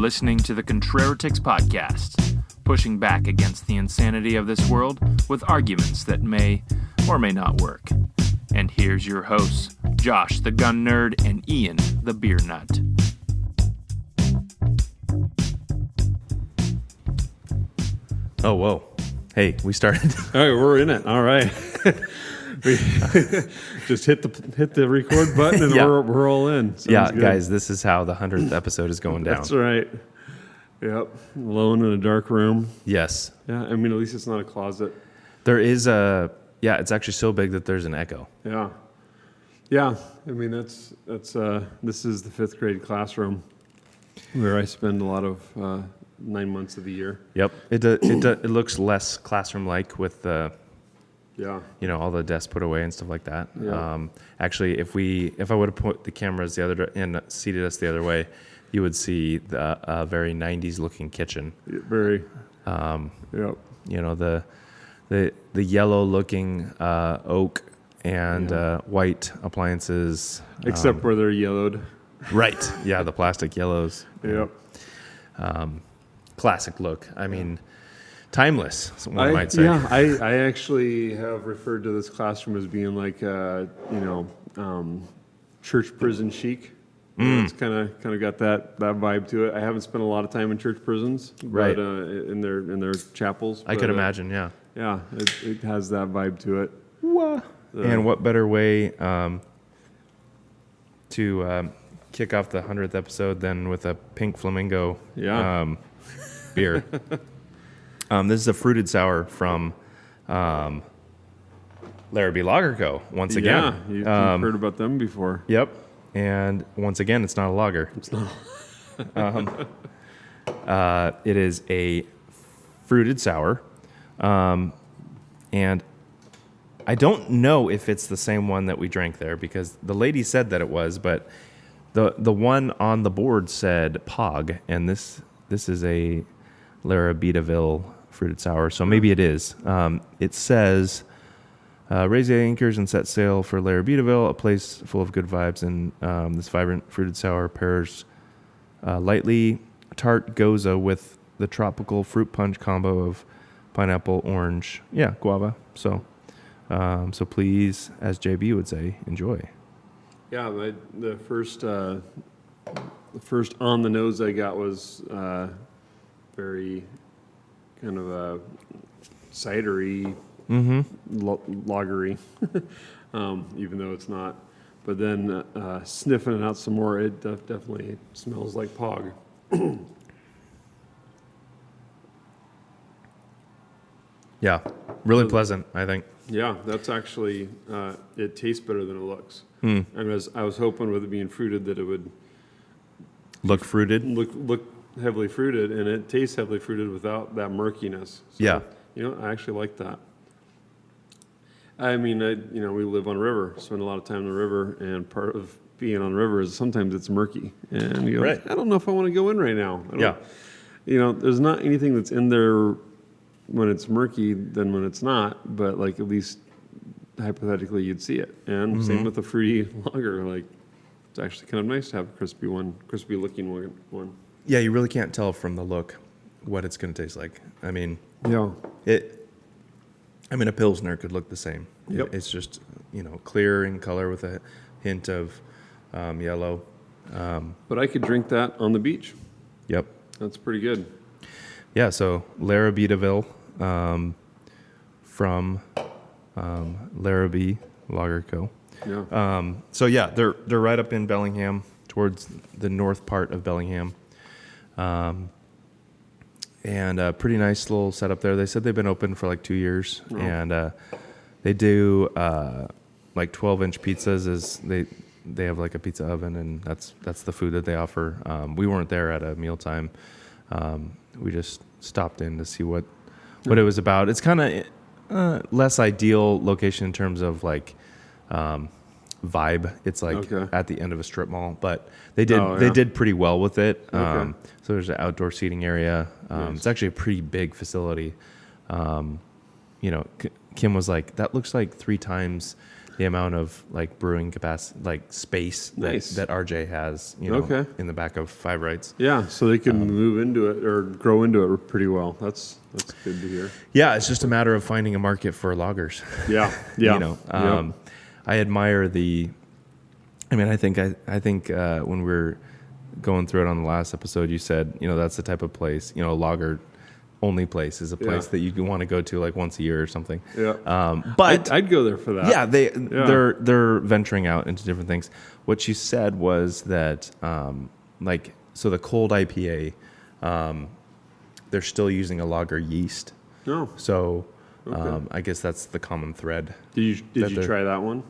listening to the Confounded podcast, pushing back against the insanity of this world with arguments that may or may not work. And here's your hosts, Josh the Gun Nerd and Ian the Beer Nut. Oh, whoa. Hey, we started. All right, we're in it. All right. We just hit the record button and Yeah. we're all in. Sounds good. Guys, this is how the 100th episode is going down. That's right. Yep. Alone in a dark room. Yes. Yeah, I mean, at least it's not a closet. There is it's actually so big that there's an echo. Yeah. Yeah, I mean, this is the 5th grade classroom where I spend a lot of 9 months of the year. Yep. It looks less classroom-like with all the desks put away and stuff like that. Yeah. Actually, if I would have put the cameras the other and seated us the other way, you would see the very 90s looking kitchen. Very. Yep. You know, the yellow looking oak and white appliances. Except where they're yellowed. Right. Yeah, the plastic yellows. Yep. Classic look. I mean, timeless, one might say. Yeah, I actually have referred to this classroom as being like, church prison chic. It's kind of got that vibe to it. I haven't spent a lot of time in church prisons, Right. But in their chapels. I could imagine, yeah. Yeah, it has that vibe to it. And what better way to kick off the 100th episode than with a pink flamingo beer. This is a fruited sour from Larrabee Lager Co. Once again. Yeah, you've heard about them before. Yep. And once again, it's not a lager. It's not. It is a fruited sour. And I don't know if it's the same one that we drank there because the lady said that it was, but the one on the board said Pog, and this is a Larrabeeville fruited sour, so maybe it is. It says, raise the anchors and set sail for Larrabeeville, a place full of good vibes, and this vibrant fruited sour pairs lightly tart goza with the tropical fruit punch combo of pineapple, orange, guava. So please, as JB would say, enjoy. Yeah, the first on the nose I got was very kind of a cidery, lagery, even though it's not. But then sniffing it out some more, it definitely smells like Pog. Yeah, really pleasant, I think. Yeah, that's actually, it tastes better than it looks. I was hoping with it being fruited that it would Look fruited. look heavily fruited, and it tastes heavily fruited without that murkiness. So, Yeah. I actually like that. I mean, we live on a river, spend a lot of time on the river, and part of being on the river is sometimes it's murky. And you go, Right. I don't know if I want to go in right now. There's not anything that's in there when it's murky than when it's not, but like at least hypothetically you'd see it. And same with the fruity lager, like it's actually kind of nice to have a crispy looking one. Yeah, you really can't tell from the look what it's going to taste like. I mean, Yeah. a Pilsner could look the same. Yep. It's just, clear in color with a hint of yellow. But I could drink that on the beach. Yep. That's pretty good. Yeah, so Larrabeeville from Larrabee Lager Co. Yeah. They're right up in Bellingham, towards the north part of Bellingham. And a pretty nice little setup there. They said they've been open for like 2 years, and they do like 12-inch pizzas. They have like a pizza oven, and that's the food that they offer. We weren't there at a mealtime. We just stopped in to see what it was about. It's kind of less ideal location in terms of like vibe. It's like at the end of a strip mall, but they did pretty well with it. So there's an outdoor seating area. Nice. It's actually a pretty big facility. Kim was like, that looks like 3 times the amount of like brewing capacity, like space that RJ has, in the back of Five Rights. Yeah, so they can move into it or grow into it pretty well. That's good to hear. Yeah, it's just a matter of finding a market for lagers. Yeah. I admire the. I mean, I think when we were going through it on the last episode, you said that's the type of place, a lager only place is a place that you want to go to like once a year or something. Yeah. But I'd go there for that. Yeah, they're venturing out into different things. What you said was that so the cold IPA, they're still using a lager yeast. No. So Okay. I guess that's the common thread. Did you try that one?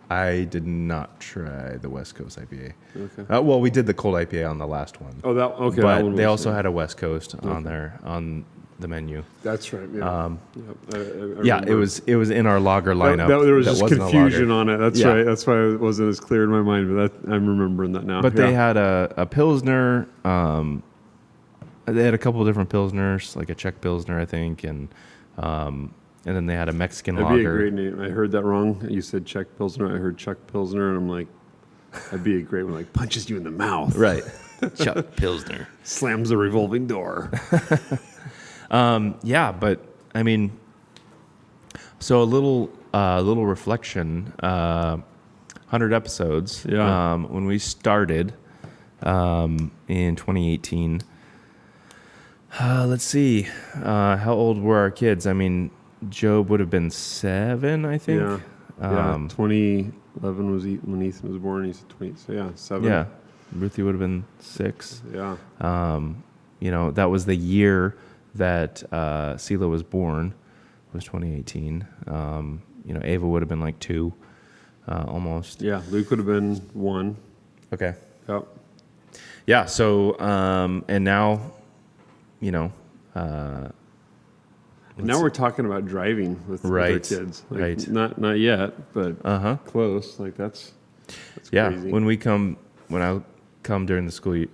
I did not try the West Coast IPA. Okay. Well, we did the cold IPA on the last one. Oh, okay. But that one they also had a West Coast on the menu. That's right. Yeah. It was in our lager lineup. There was just wasn't confusion on it. That's right. That's why it wasn't as clear in my mind. But I'm remembering that now. But they had a Pilsner. They had a couple of different Pilsners, like a Czech Pilsner, I think, and then they had a Mexican lager. That'd be a great name. I heard that wrong. You said Czech Pilsner. I heard Chuck Pilsner, and I'm like, that'd be a great one. Like punches you in the mouth. Right. Chuck Pilsner. Slams a revolving door. But I mean, so a little reflection. 100 episodes. Yeah. When we started in 2018. Let's see. How old were our kids? I mean, Job would have been 7, I think. Yeah. 2011 was when Ethan was born. He's 20. So yeah, 7. Yeah. Ruthie would have been 6. Yeah. That was the year that Sela was born. Was 2018. Ava would have been like 2, almost. Yeah. Luke would have been 1. Okay. Yep. Yeah. So and now, now we're talking about driving with our kids. Like, right. Not yet, but close. Like that's crazy. When I come during the school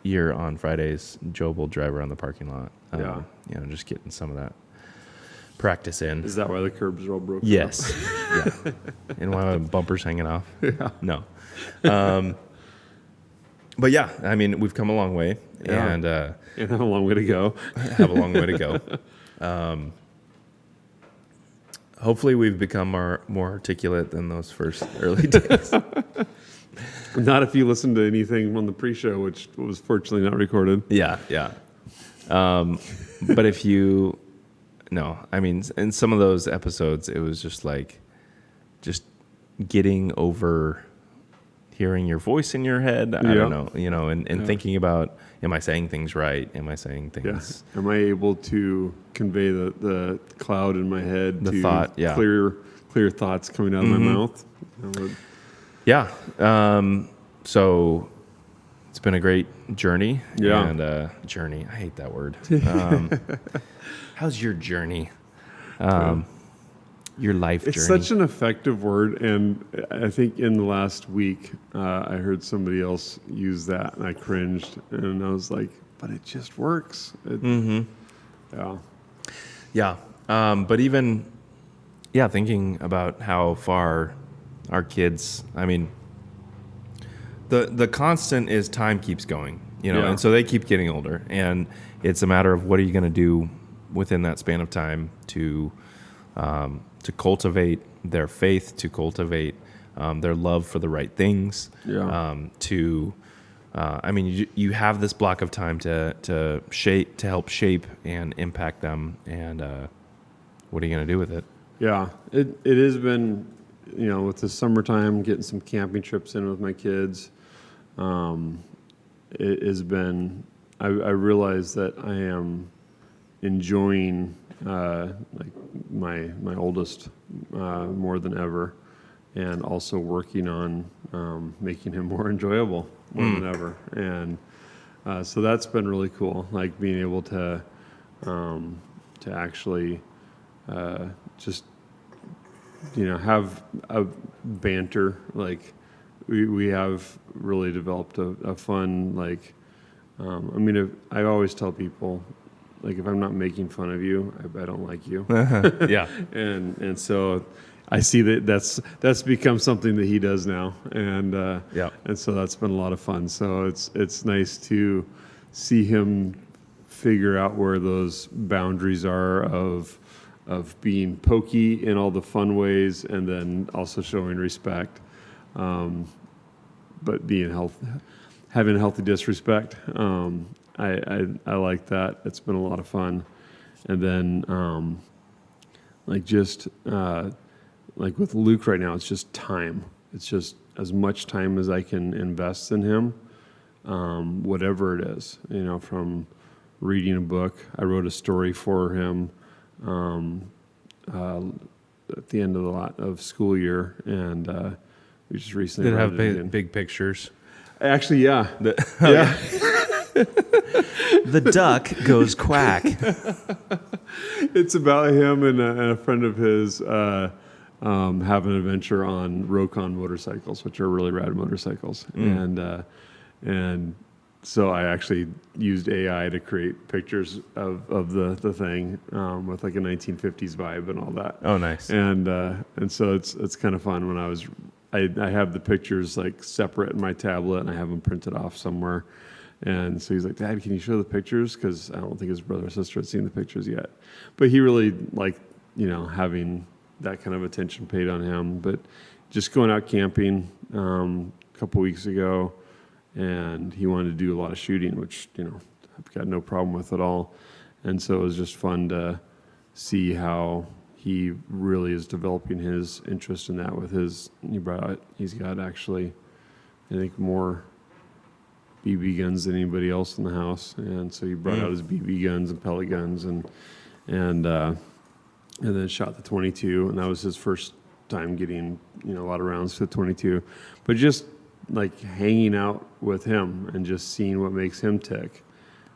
year on Fridays, Job will drive around the parking lot. Just getting some of that practice in. Is that why the curbs are all broken? Yes. Yeah. And why my bumper's hanging off? Yeah. No. But yeah, I mean, we've come a long way, and have a long way to go. Hopefully, we've become more articulate than those first early days. Not if you listen to anything on the pre-show, which was fortunately not recorded. Yeah. But if you, in some of those episodes, it was just getting over hearing your voice in your head. I don't know, and thinking about, am I saying things right? Am I saying things? Yeah. Am I able to convey the cloud in my head? The thought, yeah. Clear thoughts coming out of my mouth. Yeah. So it's been a great journey. Yeah. And journey. I hate that word. How's your journey? Your life journey. It's such an effective word, and I think in the last week I heard somebody else use that, and I cringed, and I was like, "But it just works." Yeah. But even, thinking about how far our kids. I mean, the constant is time keeps going, and so they keep getting older, and it's a matter of what are you going to do within that span of time to cultivate their faith, to cultivate their love for the right things. Yeah. You have this block of time to help shape and impact them, and what are you going to do with it? Yeah, it has been, with the summertime, getting some camping trips in with my kids. It has been. I realize that I am enjoying my oldest more than ever, and also working on making him more enjoyable more than ever. And so that's been really cool, like being able to actually just have a banter. Like we have really developed a fun I always tell people, like if I'm not making fun of you, I don't like you. Yeah. And so I see that's become something that he does now, and and so that's been a lot of fun. So it's nice to see him figure out where those boundaries are of being pokey in all the fun ways, and then also showing respect, but having healthy disrespect. I like that. It's been a lot of fun, and then like with Luke right now, it's just time. It's just as much time as I can invest in him, whatever it is. From reading a book. I wrote a story for him at the end of school year, and we just recently Did it read have it again. big pictures? Actually, yeah. Yeah. The duck goes quack. It's about him and a friend of his having an adventure on Rokon motorcycles, which are really rad motorcycles. And so I actually used AI to create pictures of the thing with like a 1950s vibe and all that. Oh, nice. And so it's kind of fun when I have the pictures like separate in my tablet, and I have them printed off somewhere. And so he's like, Dad, can you show the pictures? Because I don't think his brother or sister had seen the pictures yet. But he really liked, having that kind of attention paid on him. But just going out camping a couple weeks ago, and he wanted to do a lot of shooting, which, I've got no problem with at all. And so it was just fun to see how he really is developing his interest in that with he's got actually, I think, more BB guns than anybody else in the house, and so he brought out his BB guns and pellet guns, and then shot the 22, and that was his first time getting a lot of rounds to the 22. But just like hanging out with him and just seeing what makes him tick,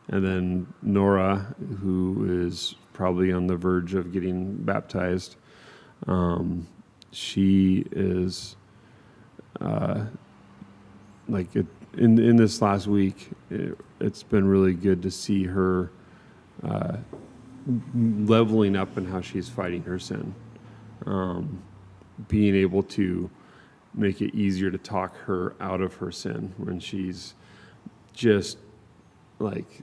and then Nora, who is probably on the verge of getting baptized, she is like it. In this last week, it's been really good to see her leveling up in how she's fighting her sin, being able to make it easier to talk her out of her sin when she's just like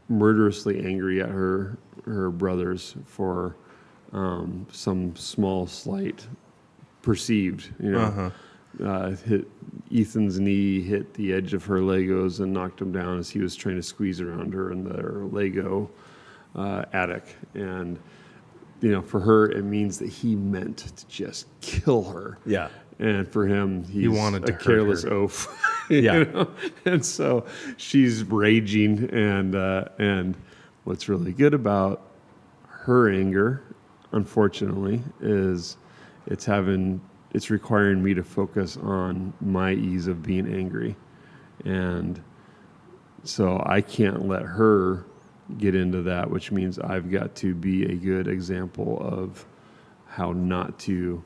murderously angry at her brothers for some small slight perceived, hit Ethan's knee, hit the edge of her Legos and knocked him down as he was trying to squeeze around her in their Lego attic. And, for her, it means that he meant to just kill her. Yeah. And for him, he wanted to a careless hurt her. oaf. Yeah. And so she's raging. And what's really good about her anger, unfortunately, is it's requiring me to focus on my ease of being angry. And so I can't let her get into that, which means I've got to be a good example of how not to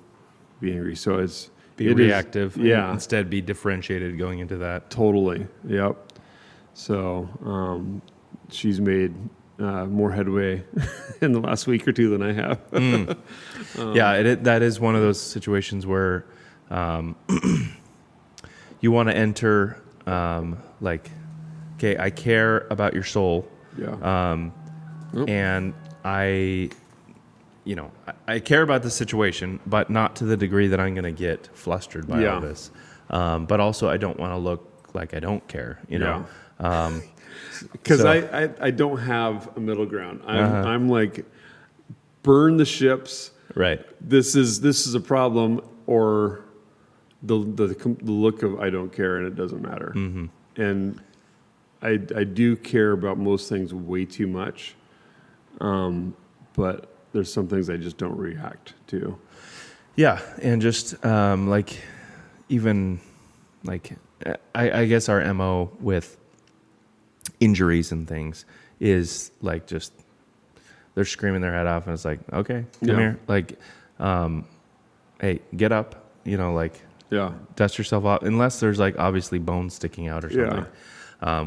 be angry. So it reactive. Yeah. Instead, be differentiated going into that. Totally. Yep. So she's made more headway in the last week or two than I have. That is one of those situations where you want to enter okay, I care about your soul. Yeah. And I care about the situation, but not to the degree that I'm going to get flustered by all this. But also, I don't want to look like I don't care, know. Because I don't have a middle ground. I'm like, burn the ships. Right. This is a problem, or the look of I don't care and it doesn't matter. Mm-hmm. And I do care about most things way too much, but there's some things I just don't react to. Yeah, and just I guess our MO with injuries and things is like just they're screaming their head off, and it's like, okay, come here, like, hey, get up, dust yourself off, unless there's like obviously bones sticking out or something,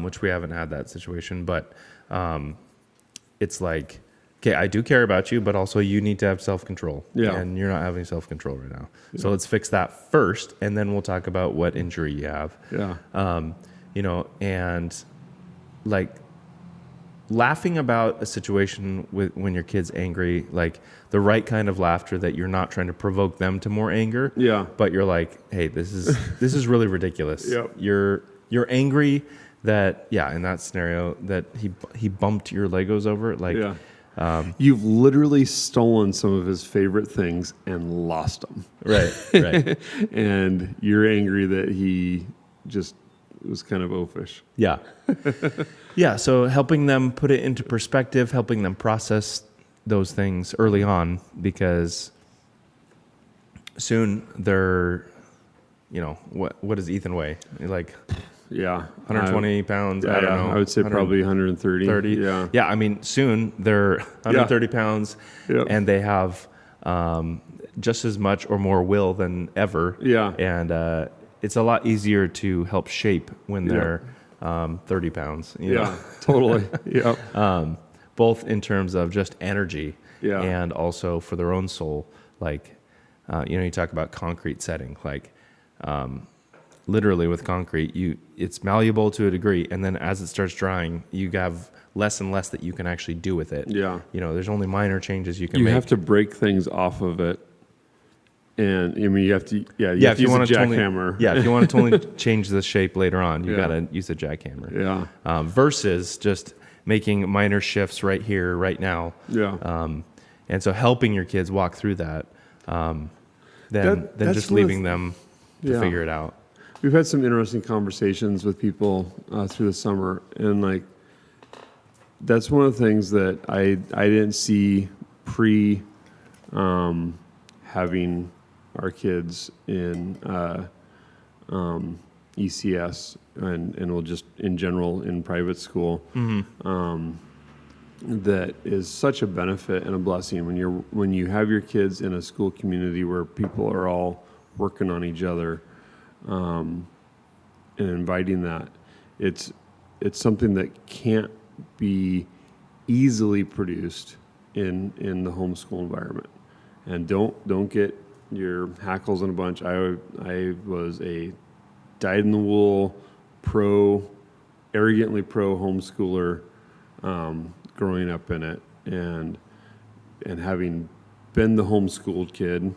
which we haven't had that situation, but it's like, okay, I do care about you, but also you need to have self-control. Yeah. And you're not having self-control right now. Yeah. So let's fix that first, and then we'll talk about what injury you have. Yeah. You know, and like laughing about a situation when your kid's angry, like the right kind of laughter that you're not trying to provoke them to more anger. Yeah. But you're like, hey, this is really ridiculous. Yep. You're angry that, in that scenario that he bumped your Legos over. Like, you've literally stolen some of his favorite things and lost them. Right. And you're angry that he just was kind of oafish. Yeah. Yeah. So helping them put it into perspective, helping them process those things early on, because soon they're, what does Ethan weigh? Like, 120 pounds. I don't know. I would say probably 130. 30. Yeah. Yeah. I mean, soon they're 130 pounds, and they have just as much or more will than ever. Yeah. And it's a lot easier to help shape when they're 30 pounds. You know? Totally. Yeah. Both in terms of just energy and also for their own soul. Like, you talk about concrete setting, like, literally with concrete, it's malleable to a degree, and then as it starts drying, you have less and less that you can actually do with it. Yeah. There's only minor changes you can make. You have to break things off of it. And I mean, you have to, if you want a jackhammer. If you want to totally change the shape later on, you got to use a jackhammer. Yeah. Versus just making minor shifts right here, right now. Yeah. And so helping your kids walk through that, than just leaving them to figure it out. We've had some interesting conversations with people through the summer, and like that's one of the things that I didn't see pre having our kids in ECS and we'll just in general in private school. Mm-hmm. That is such a benefit and a blessing when you have your kids in a school community where people are all working on each other, and inviting that. It's something that can't be easily produced in the homeschool environment. And don't get your hackles in a bunch. I was a dyed-in-the-wool arrogantly pro homeschooler, growing up in it, and having been the homeschooled kid,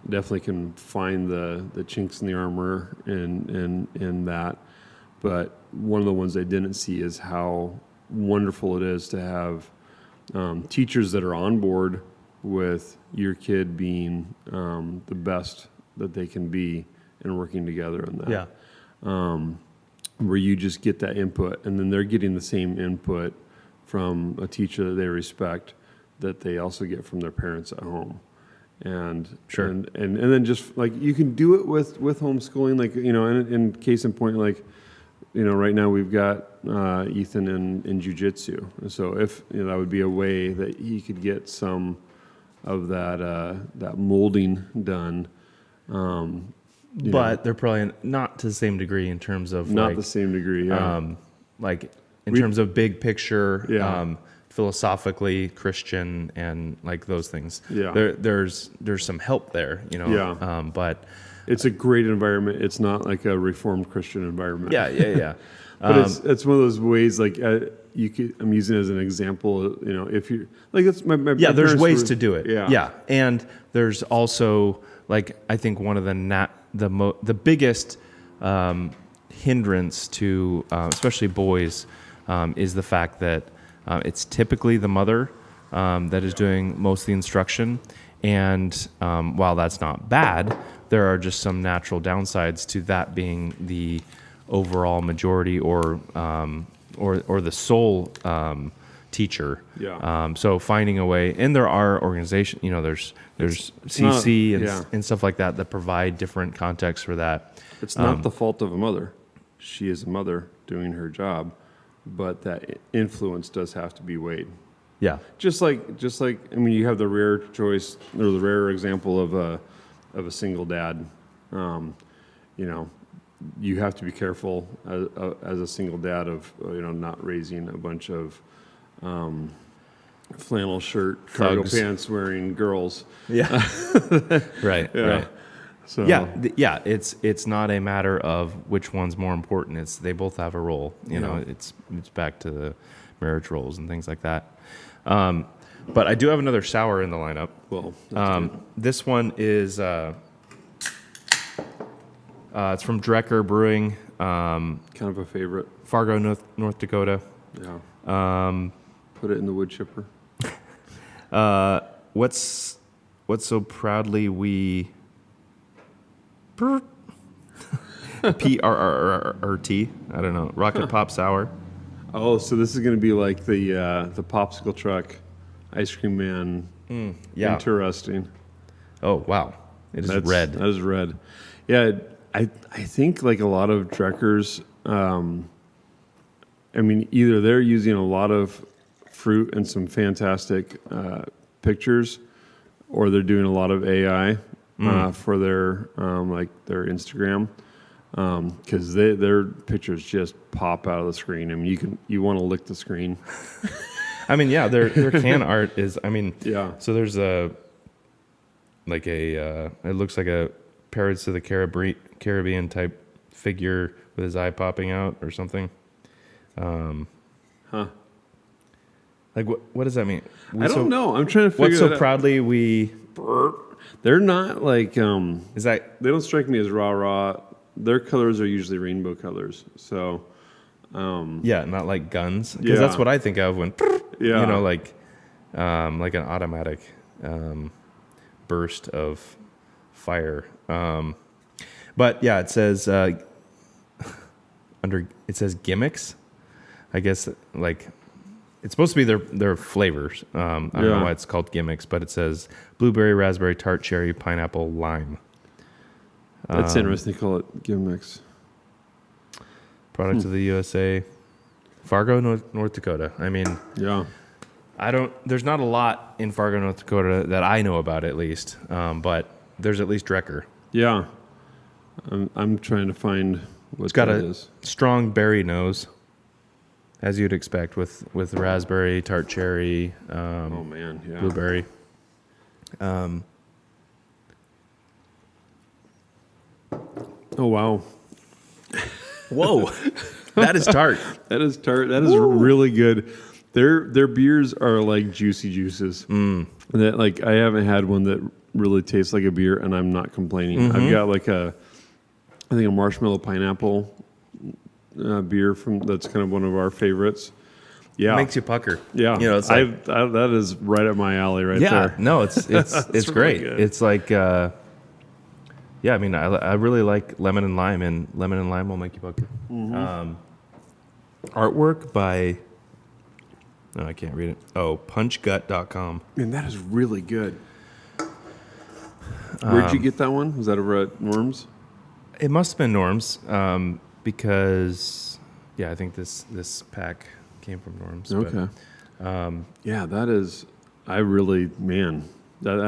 definitely can find the chinks in the armor in that. But one of the ones I didn't see is how wonderful it is to have teachers that are on board with your kid being the best that they can be and working together on that. Yeah. Where you just get that input, and then they're getting the same input from a teacher that they respect that they also get from their parents at home. And sure. And then just like you can do it with homeschooling, like, in case in point, like, right now we've got Ethan in jiu-jitsu. So if that would be a way that he could get some of that molding done. But they're probably not to the same degree in terms of the same degree. Yeah. Like in terms of big picture, philosophically Christian and like those things. Yeah. There's some help there, Yeah. But it's a great environment. It's not like a Reformed Christian environment. Yeah. But it's one of those ways, like I'm using it as an example. If you like, that's my there's ways to do it. Yeah, and there's also like I think one of the biggest hindrance to especially boys is the fact that it's typically the mother that is doing most of the instruction, and while that's not bad, there are just some natural downsides to that being the overall majority or the sole teacher. Yeah. So finding a way, and there are organizations, there's CC and stuff like that provide different contexts for that. It's not the fault of a mother. She is a mother doing her job, but that influence does have to be weighed. Yeah. Just like I mean, you have the rare choice or the rare example of a single dad. You have to be careful as a single dad of not raising a bunch of flannel shirt, cargo Thugs. pants wearing girls. Yeah. Right. Yeah. Right. So Yeah. It's not a matter of which one's more important. It's they both have a role. You know, it's back to the marriage roles and things like that. But I do have another sour in the lineup. well, that's good. This one is it's from Drecker Brewing, Kind of a favorite. Fargo, North Dakota. Yeah. Put it in the wood chipper. What's so proudly we PRRRT? I don't know. Rocket Pop Sour. Oh, so this is going to be like the popsicle truck, ice cream man. Yeah. Interesting. Oh wow, it is red. That is red. Yeah, I think like a lot of Dreckers. I mean, either they're using a lot of fruit and some fantastic pictures, or they're doing a lot of AI for their their Instagram, because their pictures just pop out of the screen. I mean, you want to lick the screen. I mean, yeah, their can art is. I mean, Yeah. So there's it looks like a Pirates of the Caribbean type figure with his eye popping out or something. Like what does that mean? I don't know. I'm trying to figure What's that so out. proudly we They're not like is that they don't strike me as rah. Their colors are usually rainbow colors. So yeah, not like guns because Yeah. that's what I think of when Yeah. you know like an automatic burst of fire. But yeah, it says it says gimmicks. I guess like it's supposed to be their flavors. I don't know why it's called gimmicks, but it says blueberry, raspberry, tart, cherry, pineapple, lime. that's interesting. They call it gimmicks. Product of the USA, Fargo, North Dakota. I mean, Yeah. there's not a lot in Fargo, North Dakota that I know about at least, but there's at least Drecker. Yeah. I'm trying to find what It's got that a is. strong berry nose, as you'd expect with raspberry, tart cherry, Oh man, yeah. blueberry. Oh wow. Whoa, that is tart. That is tart. That is really good. Their beers are like juicy juices. That like I haven't had one that really tastes like a beer, and I'm not complaining. I've got like I think a marshmallow pineapple beer that's kind of one of our favorites. Yeah, Makes you pucker. yeah. You know, it's like, that is right up my alley right yeah, there. no, it's really great. good. It's like, yeah, I mean, I really like lemon and lime will make you pucker. Artwork by, no, I can't read it. Oh, punchgut.com. Man, that is really good. Where'd you get that one? Was that over at Norm's? It must have been Norm's, because, yeah, I think this pack came from Norm's. Okay. Yeah, that is. That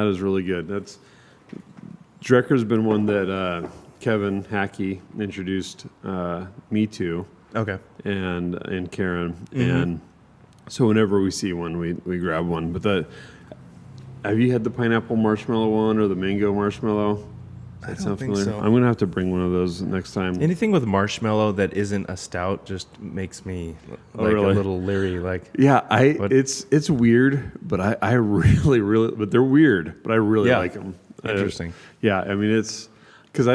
is really good. Drecker's been one that Kevin Hackey introduced me to, Okay. and Karen, and so whenever we see one, we grab one. But have you had the pineapple marshmallow one or the mango marshmallow? Does that I don't sound think familiar? so. I'm gonna have to bring one of those next time. Anything with marshmallow that isn't a stout just makes me Oh, like really? a little leery. Like, Yeah, What? it's weird, but I really, but they're weird, but I really Yeah. like them. Interesting. Yeah, I mean it's because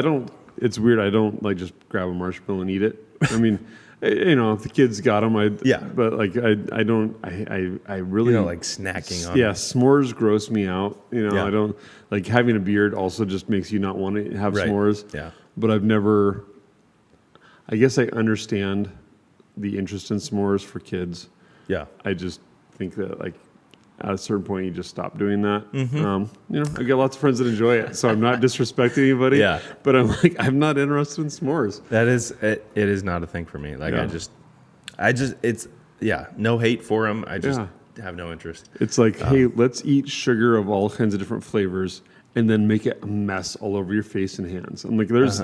it's weird. I don't like just grab a marshmallow and eat it. I mean, if the kids got them, but like I don't. I really like snacking on. Yeah, s'mores gross me out. Yeah. I don't like having a beard. Also, just makes you not want to have Right. s'mores. Yeah. But I've never. I guess I understand the interest in s'mores for kids. Yeah. I just think that like at a certain point you just stop doing that. Mm-hmm. I've got lots of friends that enjoy it, so I'm not disrespecting anybody. Yeah. But I'm not interested in s'mores. That is it is not a thing for me. Like Yeah. it's no hate for them. I just Yeah. have no interest. It's like, hey, let's eat sugar of all kinds of different flavors and then make it a mess all over your face and hands. I'm like, there's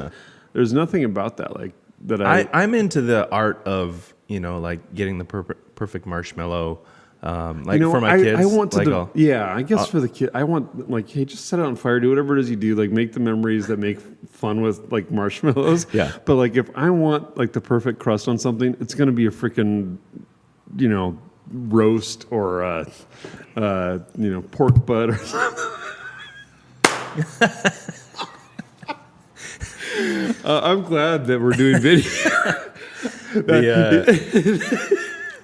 nothing about that like that. I'm into the art of like getting the perfect marshmallow, Like for my kids. I want to, like I guess for the kid, I want like, hey, just set it on fire, do whatever it is you do, like make the memories that make fun with like marshmallows. Yeah. But like if I want like the perfect crust on something, it's going to be a freaking, roast or pork butt or something. I'm glad that we're doing video.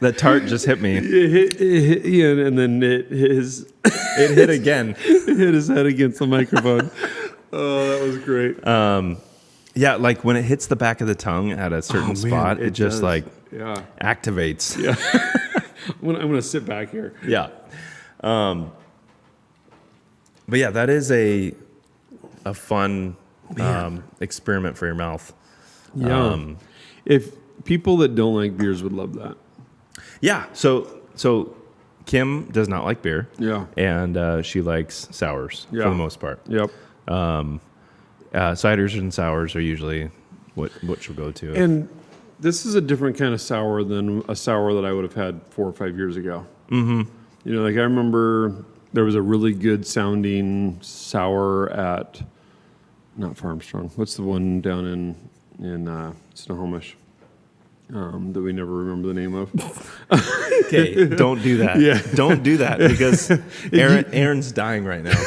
That tart just hit me. It hit Ian, and then it hit again. It hit his head against the microphone. Oh, that was great. Yeah, like when it hits the back of the tongue at a certain spot, it just does. Activates. Yeah. I'm gonna sit back here. Yeah. But yeah, that is a fun experiment for your mouth. Yeah. If people that don't like beers would love that. Yeah. So Kim does not like beer. Yeah. And she likes sours for the most part. Yep. Ciders and sours are usually what she'll go to. And this is a different kind of sour than a sour that I would have had 4 or 5 years ago. Mm-hmm. Like I remember there was a really good sounding sour at, not Farmstrong. What's the one down in Snohomish that we never remember the name of? Okay, don't do that. Yeah. Don't do that because Aaron's dying right now.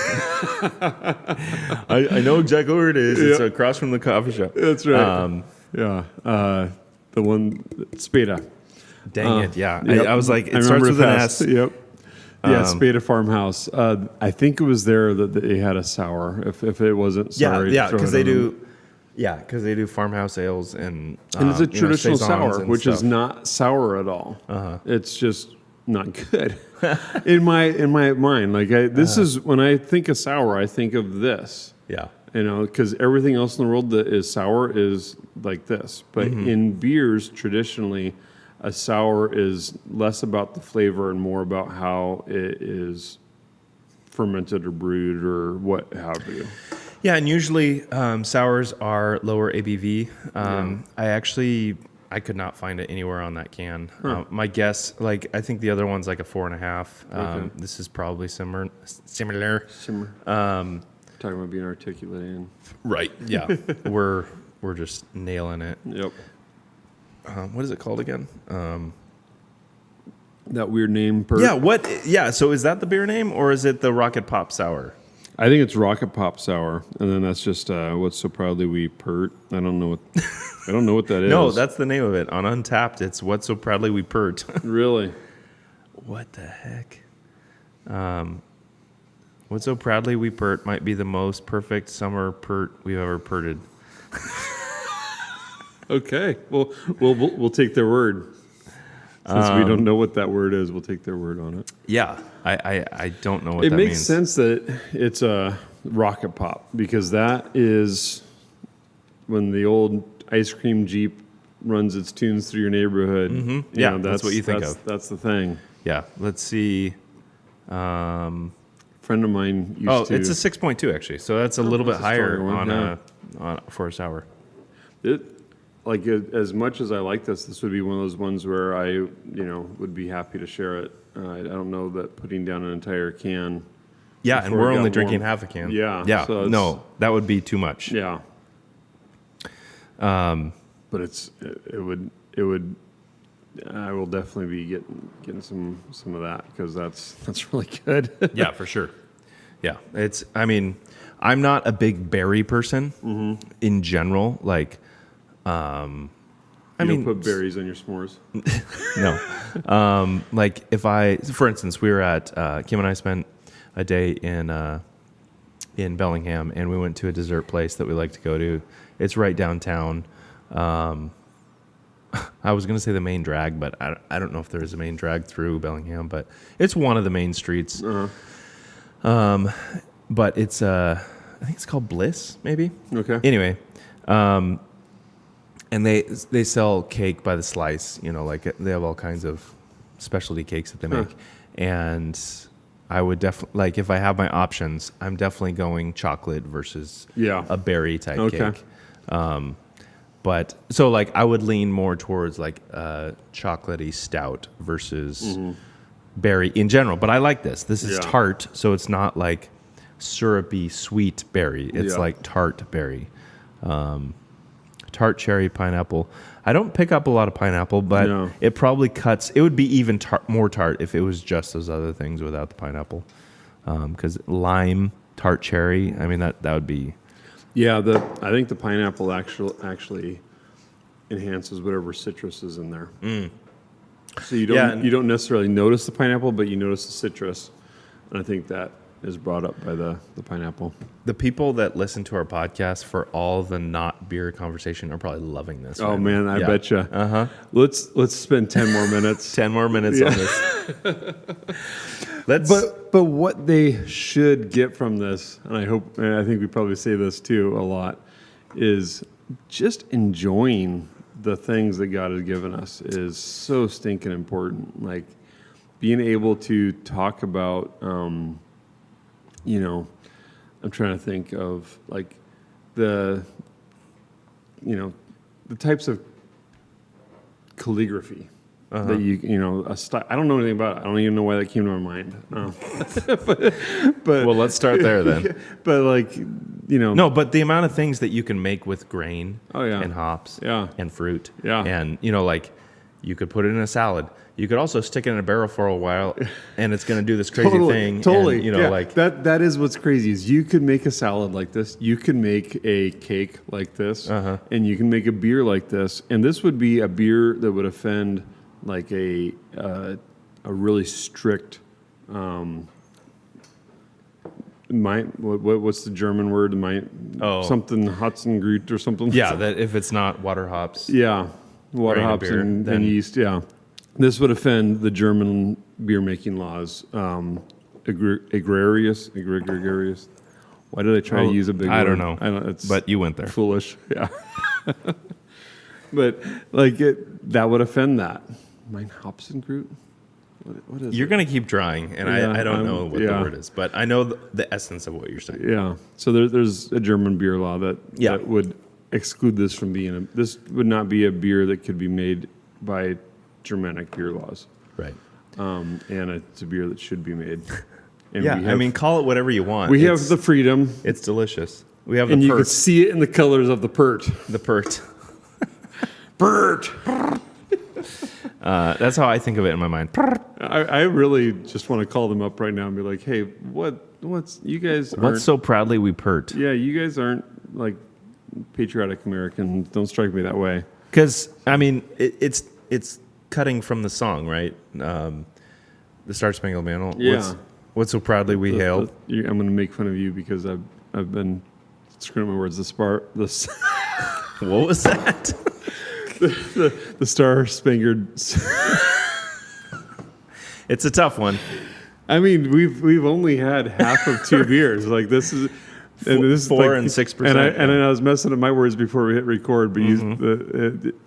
I know exactly where it is. It's across from the coffee shop. That's right. The one, Spada. Dang it, yeah. Yep. I was like, it starts with an S. Yep. Yeah, Spada Farmhouse. I think it was there that they had a sour. If it wasn't, sorry. Yeah, because they do. Yeah, because they do farmhouse ales and it's a traditional sour, which stuff. is not sour at all. It's just not good in my mind. Like this is when I think of sour, I think of this. Yeah, because everything else in the world that is sour is like this. But in beers, traditionally, a sour is less about the flavor and more about how it is fermented or brewed or what have you. Yeah, and usually sours are lower ABV. I could not find it anywhere on that can. My guess, I think the other one's like a 4.5. Okay. This is probably similar. Talking about being articulate and right. Yeah, we're just nailing it. Yep. What is it called again? That weird name. Yeah. What? Yeah. So is that the beer name or is it the Rocket Pop Sour? I think it's Rocket Pop Sour, and then that's just what's so proudly we pert. I don't know what that is. No, that's the name of it. On Untapped, it's What So Proudly We Pert. Really? What the heck? What So Proudly We Pert might be the most perfect summer pert we've ever perted. Okay. Well, we'll take their word. Since we don't know what that word is, we'll take their word on it. Yeah, I don't know what that means. It makes sense that it's a Rocket Pop because that is when the old ice cream Jeep runs its tunes through your neighborhood. Mm-hmm. Yeah, that's what you think of. That's the thing. Yeah, let's see. Friend of mine used to... it's a 6.2 actually, so that's a little bit higher on for a sour. As much as I like this would be one of those ones where I, would be happy to share it. I don't know that putting down an entire can. Yeah, and we're only drinking half a can. Yeah. Yeah. So no, that would be too much. Yeah. But it would. I will definitely be getting some of that because that's really good. Yeah, for sure. Yeah, I'm not a big berry person in general. You don't put berries on your s'mores? No. For instance, we were at, Kim and I spent a day in Bellingham, and we went to a dessert place that we like to go to. It's right downtown. I was going to say the main drag, but I don't know if there's a main drag through Bellingham, but it's one of the main streets. But it's, I think it's called Bliss, maybe. Okay. Anyway, and they sell cake by the slice, they have all kinds of specialty cakes that they make. And I would definitely, if I have my options, I'm definitely going chocolate versus a berry type cake. But so I would lean more towards chocolatey stout versus berry in general. But I like this. This is Yeah. tart, so it's not like syrupy, sweet berry. It's Yeah. like tart berry. Tart cherry pineapple. I don't pick up a lot of pineapple, but No. it probably cuts. It would be even more tart if it was just those other things without the pineapple. Because lime, tart cherry, I mean, that would be... Yeah, I think the pineapple actually enhances whatever citrus is in there. So you don't necessarily notice the pineapple, but you notice the citrus, and I think that is brought up by the pineapple. The people that listen to our podcast for all the not beer conversation are probably loving this. Oh right man, now. I betcha. Uh-huh. Let's spend 10 more minutes. 10 more minutes on this. But what they should get from this, and I think we probably say this too a lot, is just enjoying the things that God has given us is so stinking important. Like being able to talk about, I'm trying to think of like the types of calligraphy that a style. I don't know anything about it. I don't even know why that came to my mind. But Well, let's start there then. But like, No, but the amount of things that you can make with grain and hops and fruit. Yeah. And, like you could put it in a salad. You could also stick it in a barrel for a while and it's going to do this crazy thing. Totally. And, like that is what's crazy is you could make a salad like this. You can make a cake like this and you can make a beer like this. And this would be a beer that would offend like a really strict, what's the German word? Something Hotzengrut or something. Yeah, that if it's not water hops. Yeah, water hops beer, and then- yeast. Yeah, this would offend the German beer making laws. Agrarious. Why did I try to use a big word? I don't know. It's but you went there. foolish. Yeah. But like that would offend that. Mein Hopfengrut? What is You're it? going to keep trying, and Yeah, I don't know what the yeah. word is, but I know the essence of what you're saying. Yeah. So there's a German beer law that would exclude this from being this would not be a beer that could be made by Germanic beer laws. Right. And it's a beer that should be made. And Yeah, call it whatever you want. we have the freedom, It's delicious. We have and the you can pert. see it in the colors of the pert. The pert. Pert. That's how I think of it in my mind. I really just want to call them up right now and be like, hey, what's you guys aren't, What's so proudly we pert? yeah, you guys aren't like patriotic Americans. Don't strike me that way. Because it's cutting from the song, right? The Star Spangled Banner. Yeah. What's so proudly we hailed? I'm going to make fun of you because I've been screwing my words. What was that? The Star Spangled. It's a tough one. I mean, we've only had half of two beers. Like this is. And this 4 is and 6%. And I was messing up my words before we hit record, but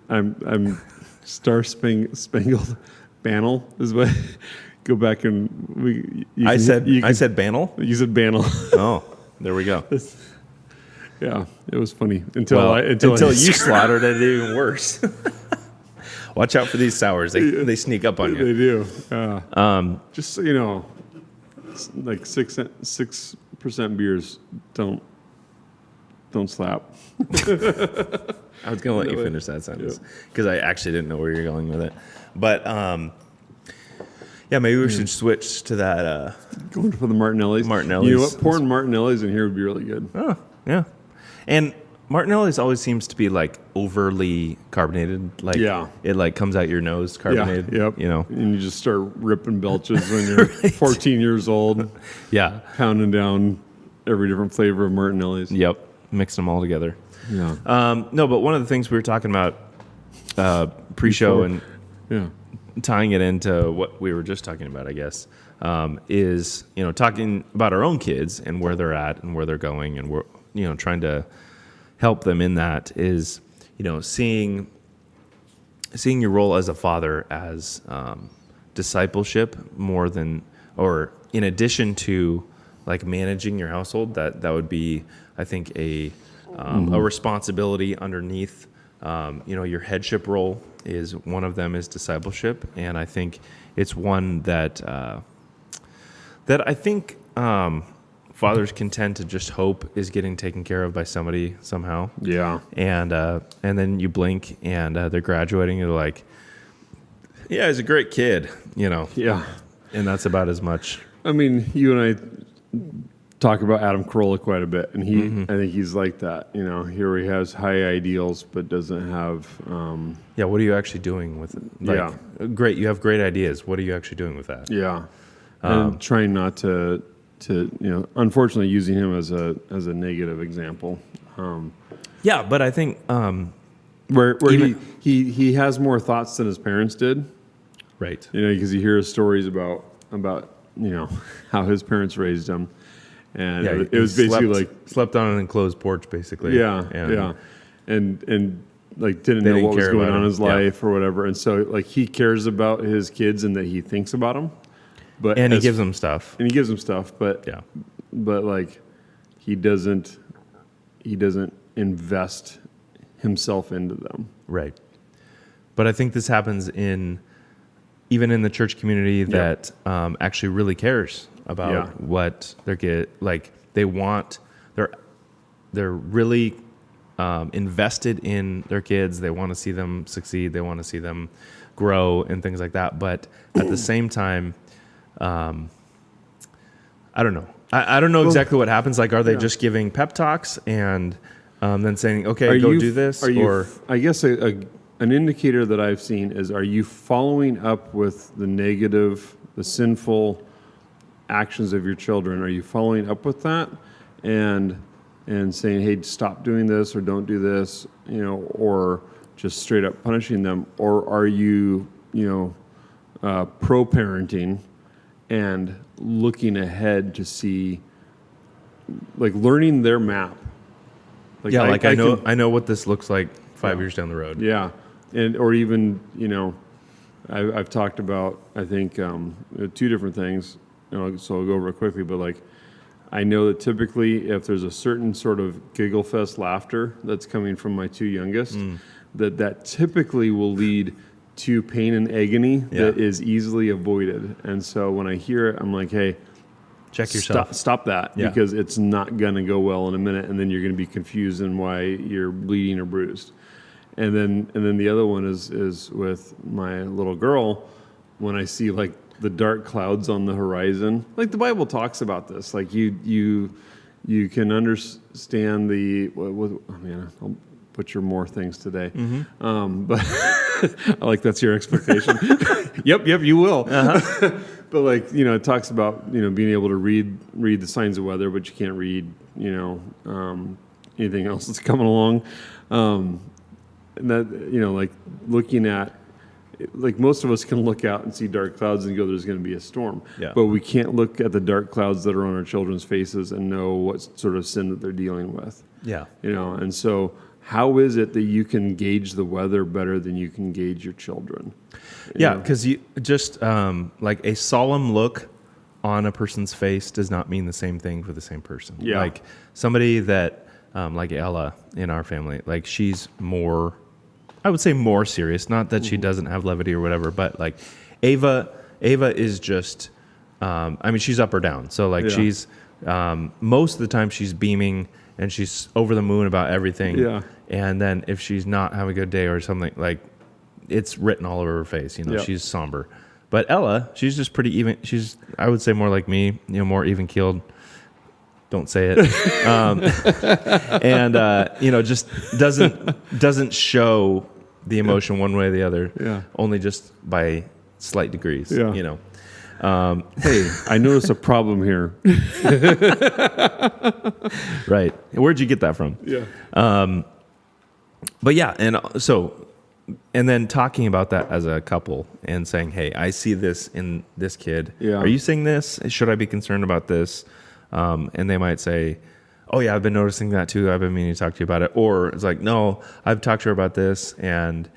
I'm Star Spangled Banner is what. Go back and I said Bannel. You said Banner. Oh, there we go. Yeah, it was funny until you slaughtered it even worse. Watch out for these sours; they sneak up on you. They do. Just so you know, like 6% beers don't slap. I was gonna let you finish that sentence because I actually didn't know where you're going with it. But yeah, maybe we should switch to that. Going for the Martinellis. You know what? Pouring Martinellis in here would be really good. Oh, yeah. And Martinelli's always seems to be like overly carbonated. Like it like comes out your nose carbonated. Yeah, yep. You know. And you just start ripping belches when you're 14 years old. Yeah. Pounding down every different flavor of Martinelli's. Yep. Mixing them all together. Yeah. No, but one of the things we were talking about pre-show and tying it into what we were just talking about, I guess, is talking about our own kids and where they're at and where they're going, and we're trying to help them in that. Is seeing your role as a father as discipleship more than, or in addition to like managing your household. That would be, I think, a responsibility underneath. Your headship role is one of them is discipleship, and I think it's one that that I think fathers can tend to just hope is getting taken care of by somebody somehow. Yeah. And then you blink and they're graduating. You're like, yeah, he's a great kid, Yeah. And that's about as much. I mean, you and I talk about Adam Carolla quite a bit, and I think he's like that. Here he has high ideals, but doesn't have. What are you actually doing with it? Great, you have great ideas. What are you actually doing with that? Yeah, and trying not to unfortunately using him as a negative example. But I think where he has more thoughts than his parents did. Right. Because you hear stories about how his parents raised him. And it was basically slept on an enclosed porch, basically. And like didn't know what was going on in his life or whatever. And so like he cares about his kids and that he thinks about them. But he gives them stuff. But like he doesn't invest himself into them. Right. But I think this happens even in the church community that actually really cares about what their kid, like they're really invested in their kids. They want to see them succeed. They want to see them grow and things like that. But at the same time, I don't know. I don't know exactly what happens. Like, are they just giving pep talks and then saying, okay, go do this? I guess an indicator that I've seen is, are you following up with the negative, the sinful actions of your children? Are you following up with that and saying, hey, stop doing this or don't do this, or just straight up punishing them? Or are you, pro-parenting and looking ahead to see, like learning their map? I know what this looks like 5 years down the road. Yeah. Or even, I've talked about, I think, two different things, so I'll go over it quickly, but like, I know that typically if there's a certain sort of giggle fest laughter that's coming from my two youngest, that typically will lead to pain and agony that is easily avoided. And so when I hear it, I'm like, hey, check yourself. Stop that, because it's not going to go well in a minute, and then you're going to be confused in why you're bleeding or bruised. And then the other one is with my little girl. When I see like the dark clouds on the horizon, like the Bible talks about this, like you can understand I'll butcher more things today, but I like that's your expectation. Yep, you will. But like it talks about being able to read the signs of weather, but you can't read anything else that's coming along. And that, like looking at, like most of us can look out and see dark clouds and go, there's going to be a storm. Yeah. But we can't look at the dark clouds that are on our children's faces and know what sort of sin that they're dealing with. Yeah. And so how is it that you can gauge the weather better than you can gauge your children? Because you just like a solemn look on a person's face does not mean the same thing for the same person. Yeah. Like somebody that, like Ella in our family, like she's more, I would say more serious. Not that she doesn't have levity or whatever, but like Ava is just, she's up or down. So like she's, most of the time she's beaming and she's over the moon about everything. Yeah. And then if she's not having a good day or something, like it's written all over her face, she's somber. But Ella, she's just pretty even. She's, I would say, more like me, more even keeled. Don't say it. Just doesn't show the emotion one way or the other. Yeah. Only just by slight degrees. Yeah. Hey, I notice a problem here. Right. Where'd you get that from? Yeah. But yeah, and then talking about that as a couple and saying, hey, I see this in this kid. Yeah. Are you seeing this? Should I be concerned about this? And they might say, oh yeah, I've been noticing that too. I've been meaning to talk to you about it. Or it's like, no, I've talked to her about this and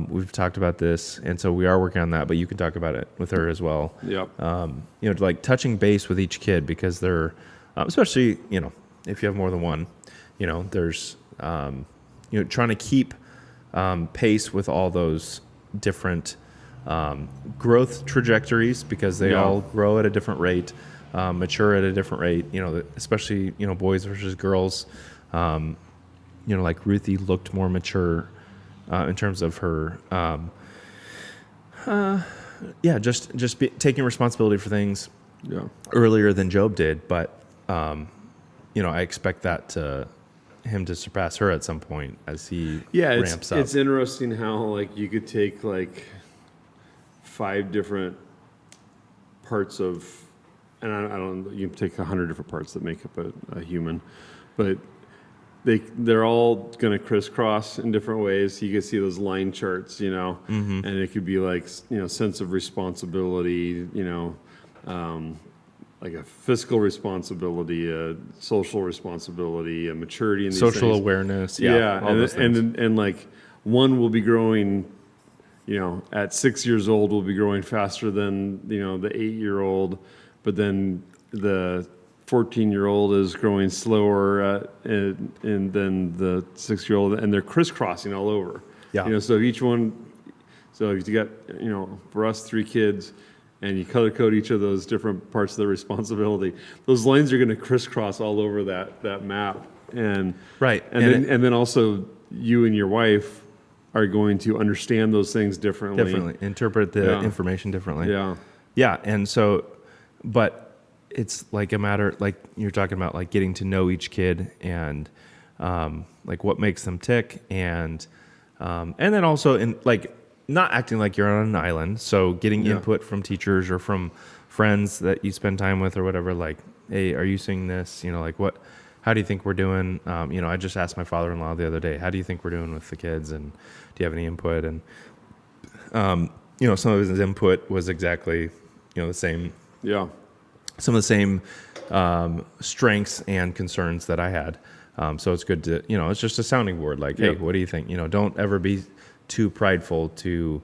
we've talked about this. And so we are working on that, but you can talk about it with her as well. Yep. Like touching base with each kid because they're, especially, if you have more than one, there's, trying to keep pace with all those different growth trajectories, because they all grow at a different rate, mature at a different rate, especially, boys versus girls. Like Ruthie looked more mature in terms of her, taking responsibility for things earlier than Job did. But, I expect him to surpass her at some point as he ramps up. It's interesting how you could take 5 different parts of, and I don't, you can take 100 different parts that make up a human, but they're all going to crisscross in different ways. You can see those line charts, and it could be sense of responsibility, like a fiscal responsibility, a social responsibility, a maturity in these social things. Awareness. And one will be growing, at 6 years old will be growing faster than the 8-year-old, but then the 14-year-old is growing slower, and then the 6-year-old, and they're crisscrossing all over. So each one, if you got for us 3 kids, and you color code each of those different parts of the responsibility, those lines are going to crisscross all over that map. And then also you and your wife are going to understand those things differently. Interpret the information differently. And so, but it's like a matter, like you're talking about, getting to know each kid and what makes them tick, and then also not acting like you're on an island. So getting input from teachers or from friends that you spend time with or whatever, hey, are you seeing this? How do you think we're doing? I just asked my father-in-law the other day, how do you think we're doing with the kids? And do you have any input? And, some of his input was exactly, the same. Some of the same strengths and concerns that I had. So it's good to, it's just a sounding board. Hey, what do you think? Don't ever be too prideful to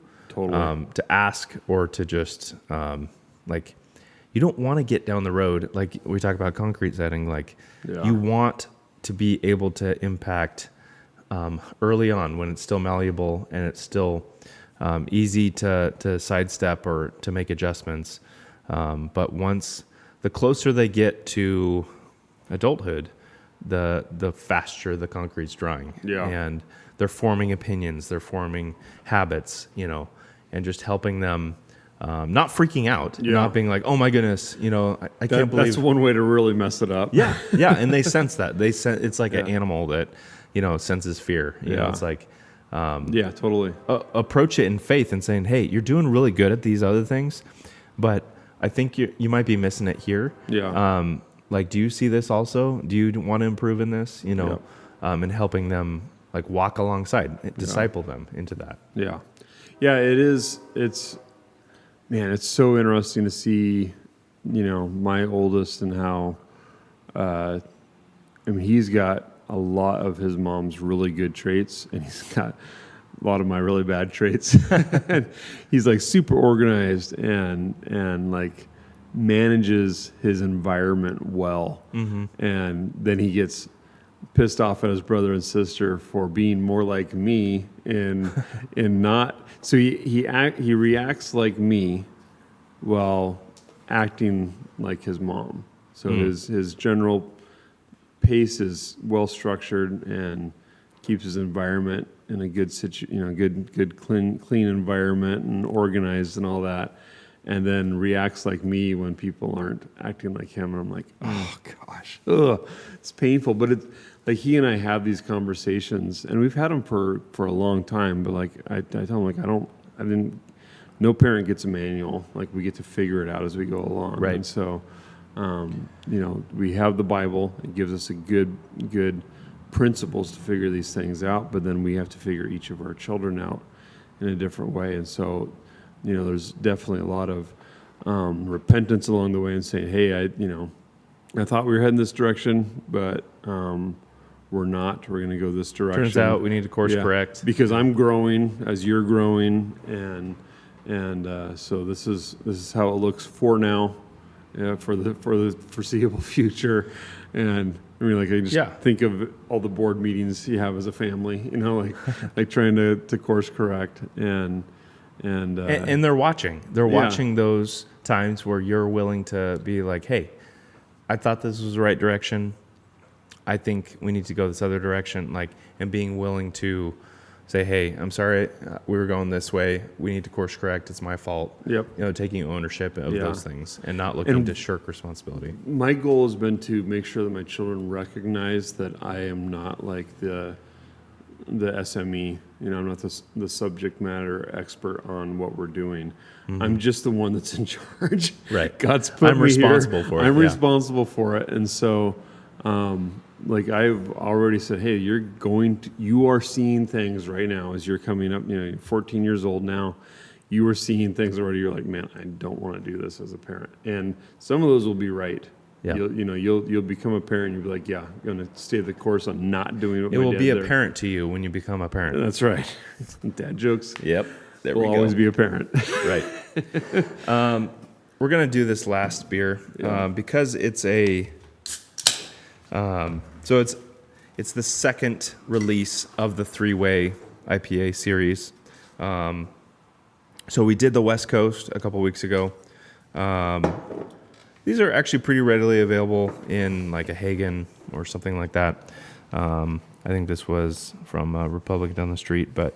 ask, or to just you don't want to get down the road, like we talk about concrete setting, you want to be able to impact early on when it's still malleable and it's still easy to sidestep or to make adjustments, but once the closer they get to adulthood, the faster the concrete's drying. And they're forming opinions, they're forming habits, and just helping them not freaking out, not being like, oh my goodness, I can't believe. That's one way to really mess it up. And they sense that. It's like an animal that, senses fear. It's like, totally. Approach it in faith and saying, hey, you're doing really good at these other things, but I think you might be missing it here. Do you see this also? Do you want to improve in this? And helping them walk alongside, disciple them into that. It is. It's so interesting to see, my oldest and how, he's got a lot of his mom's really good traits, and he's got a lot of my really bad traits. And he's super organized and manages his environment well. And then he gets pissed off at his brother and sister for being more like me in not. So he reacts like me while acting like his mom. So his general pace is well structured and keeps his environment in a good good clean environment and organized and all that. And then reacts like me when people aren't acting like him. And I'm like, oh gosh, it's painful. But it's he and I have these conversations, and we've had them for a long time. But I tell him, no parent gets a manual. We get to figure it out as we go along. Right. And so, we have the Bible. It gives us a good principles to figure these things out. But then we have to figure each of our children out in a different way. And so, there's definitely a lot of repentance along the way and saying, hey, I thought we were heading this direction, but we're not. We're going to go this direction. Turns out we need to course correct. Because I'm growing as you're growing, and so this is how it looks for now, for the foreseeable future. And I just think of all the board meetings you have as a family, like trying to course correct. And And they're watching. They're watching those times where you're willing to be like, hey, I thought this was the right direction. I think we need to go this other direction. Like, and being willing to say, hey, I'm sorry, we were going this way. We need to course correct. It's my fault. Yep. Taking ownership of those things and not looking to shirk responsibility. My goal has been to make sure that my children recognize that I am not like the SME. I'm not the subject matter expert on what we're doing. Mm-hmm. I'm just the one that's in charge. Right. God's put I'm me responsible here. for it. I'm responsible for it. And so, like I've already said, hey, you are seeing things right now as you're coming up, you're 14 years old now. You are seeing things already. You're like, man, I don't want to do this as a parent. And some of those will be right. Yeah. You'll become a parent. You'll be like, yeah, I'm going to stay the course on not doing what it my will dad be did. apparent to you when you become a parent. That's right. Dad jokes. Yep. There will we go. Always be a parent. Right. We're going to do this last beer because it's a so it's the second release of the 3-way IPA series. So we did the West Coast a couple weeks ago. These are actually pretty readily available in like a Hagen or something like that. I think this was from Republic down the street, but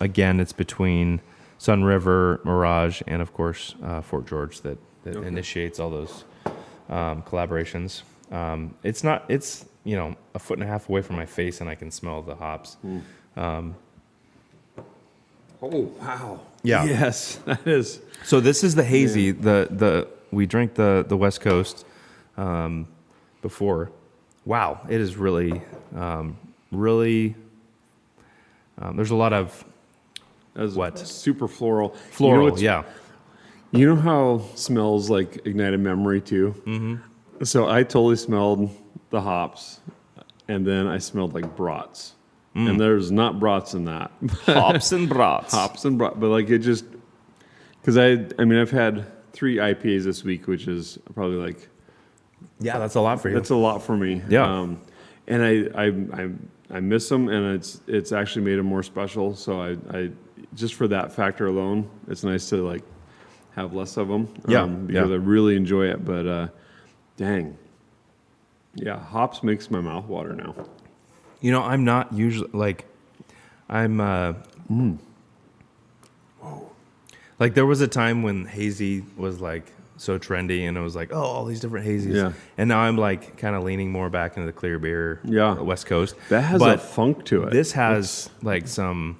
again, it's between Sun River, Mirage, and of course Fort George that initiates all those collaborations. It's a foot and a half away from my face, and I can smell the hops. Oh wow! Yeah. Yes, that is. So this is the hazy. Yeah. We drank the West Coast before. Wow, it is really. There's a lot of super floral. Floral, yeah. You know how smells like ignited memory too? Mm-hmm. So I totally smelled the hops, and then I smelled like brats. And there's not brats in that. Hops and brats. Hops and brats. But like it just, because I've had 3 IPAs this week, which is probably like. Yeah, that's a lot for you. That's a lot for me. Yeah. And I miss them, and it's actually made them more special. So I just for that factor alone, it's nice to like have less of them. Because I really enjoy it. But dang, yeah, hops makes my mouth water now. I'm not usually like I'm. Like there was a time when hazy was like so trendy, and it was like, oh, all these different hazies. Yeah. And now I'm like kind of leaning more back into the clear beer. Yeah. West Coast. That has a funk to it. This has like some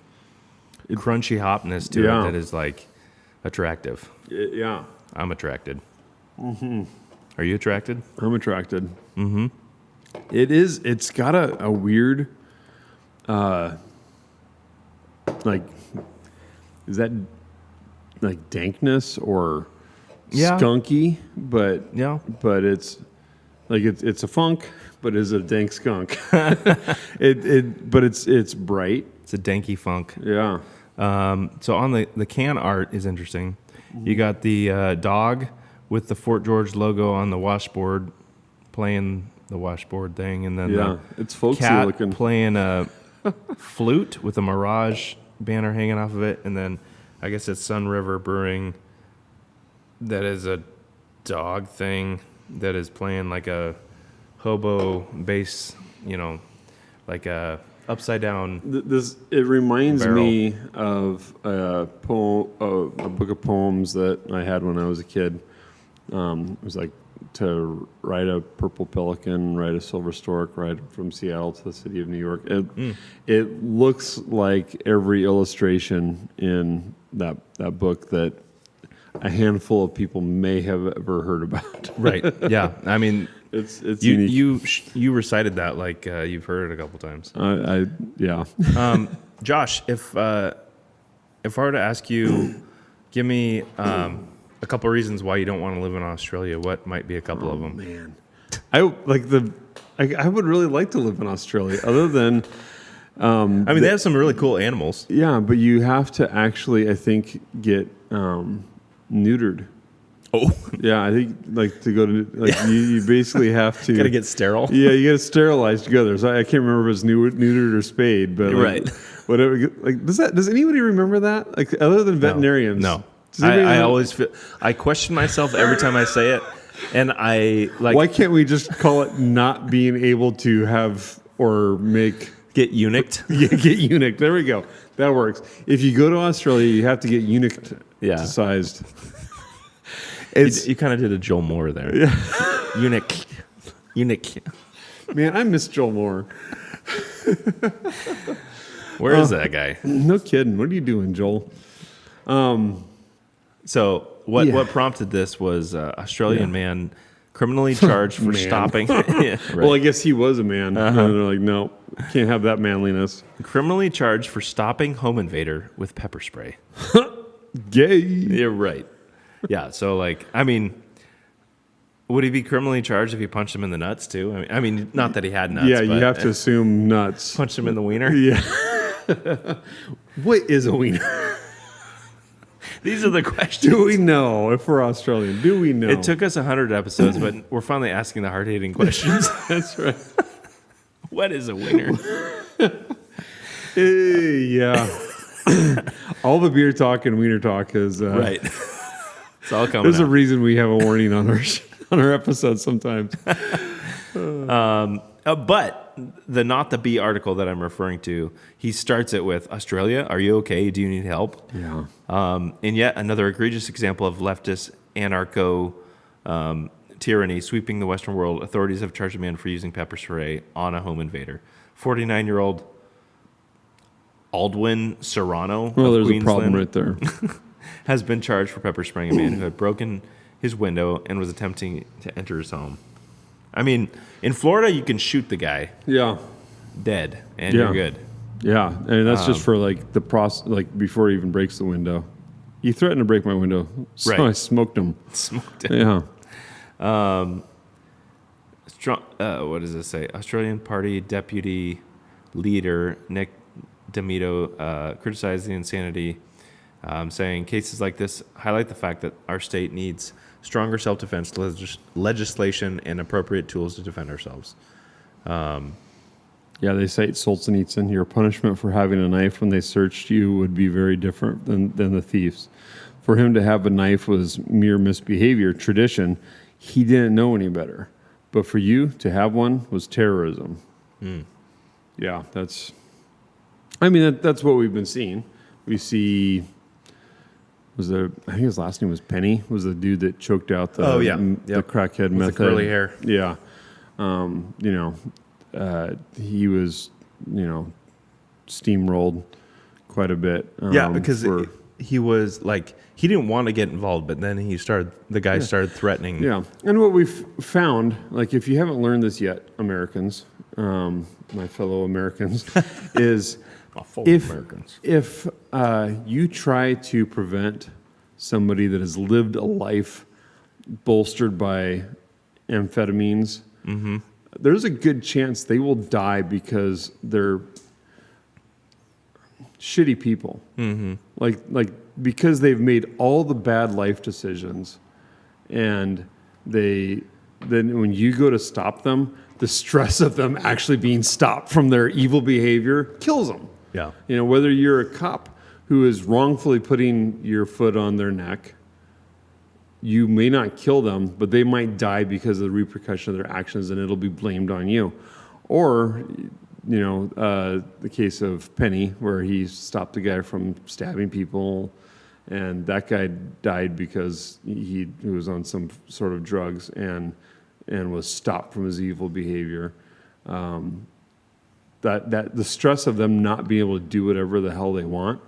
crunchy hopness to it that is like attractive. Yeah. I'm attracted. Mm-hmm. Are you attracted? I'm attracted. Mm-hmm. It's got a weird, like, is that like dankness or skunky? But it's like it's a funk, but it's a dank skunk. But it's bright. It's a danky funk. Yeah. So on the can art is interesting. You got the dog with the Fort George logo on the washboard playing the washboard thing, and then it's folksy cat looking, playing a flute with a Mirage banner hanging off of it, and then I guess it's Sun River Brewing. That is a dog thing that is playing like a hobo bass, like a upside down. It reminds me of a book of poems that I had when I was a kid. It was like to ride a purple pelican, ride a silver stork, ride from Seattle to the city of New York. It looks like every illustration in that book that a handful of people may have ever heard about. Right. Yeah. I mean, it's unique. You recited that like you've heard it a couple times. Yeah. Josh, if I were to ask you, give me a couple of reasons why you don't want to live in Australia, what might be a couple of them? Man, I would really like to live in Australia. Other than, they have some really cool animals. Yeah, but you have to actually, I think, get neutered. Oh, Yeah, I think like to go to like you basically have to gotta get sterile. Yeah, you got to sterilize together. So I can't remember if it's neutered or spayed, but like, Right. Whatever. Like does anybody remember that? Like other than veterinarians? No. Does anybody I know? always feel I question myself every time I say it, and I like Why can't we just call it not being able to have or make get eunuched. yeah, get eunuch? There we go. That works. If you go to Australia, you have to get eunuch sized. You kind of did a Joel Moore there. Yeah. Eunuch. Man, I miss Joel Moore. Where is that guy? No kidding. What are you doing, Joel? So what prompted this was Australian man criminally charged for stopping. Yeah, right. Well, I guess he was a man. And they're like, no, can't have that manliness. Criminally charged for stopping home invader with pepper spray. Gay. You're right. Yeah. So like, I mean, would he be criminally charged if you punched him in the nuts too? I mean, not that he had nuts. Yeah, but you have to assume nuts. punch him in the wiener. Yeah. What is a wiener? These are the questions. Do we know if we're Australian? Do we know? It took us 100 episodes, but we're finally asking the hard-hitting questions. That's right. What is a wiener? Yeah. All the beer talk and wiener talk is Right. It's all coming There's a out. reason we have a warning on our episodes sometimes. But the Not the Bee article that I'm referring to, he starts it with, Australia, are you okay? Do you need help? Yeah. And yet another egregious example of leftist anarcho tyranny sweeping the Western world. Authorities have charged a man for using pepper spray on a home invader. 49-year-old Aldwin Serrano Well, of there's Queensland a problem right there. has been charged for pepper spraying a man who had broken his window and was attempting to enter his home. I mean, in Florida, you can shoot the guy Yeah. dead, and Yeah. you're good. Yeah. And that's just for like the process, like before he even breaks the window. He threatened to break my window, so Right. I smoked him. Smoked him. Yeah. What does it say? Australian Party Deputy Leader Nick D'Amito criticized the insanity, saying cases like this highlight the fact that our state needs stronger self-defense legislation and appropriate tools to defend ourselves. Yeah, they cite Solzhenitsyn. Your punishment for having a knife when they searched you would be very different than the thieves. For him to have a knife was mere misbehavior, tradition. He didn't know any better. But for you to have one was terrorism. Yeah, that's what we've been seeing. We see, I think his last name was Penny, was the dude that choked out the crackhead With method. the curly hair. Yeah. He was, steamrolled quite a bit. Because he was like, he didn't want to get involved, but then the guy started threatening. Yeah. And what we've found, like if you haven't learned this yet, Americans, my fellow Americans, is if you try to prevent somebody that has lived a life bolstered by amphetamines, there's a good chance they will die because they're shitty people. Like because they've made all the bad life decisions, and then when you go to stop them, the stress of them actually being stopped from their evil behavior kills them. Yeah. Whether you're a cop who is wrongfully putting your foot on their neck, you may not kill them, but they might die because of the repercussion of their actions, and it'll be blamed on you. Or, the case of Penny, where he stopped the guy from stabbing people, and that guy died because he was on some sort of drugs and was stopped from his evil behavior. That the stress of them not being able to do whatever the hell they want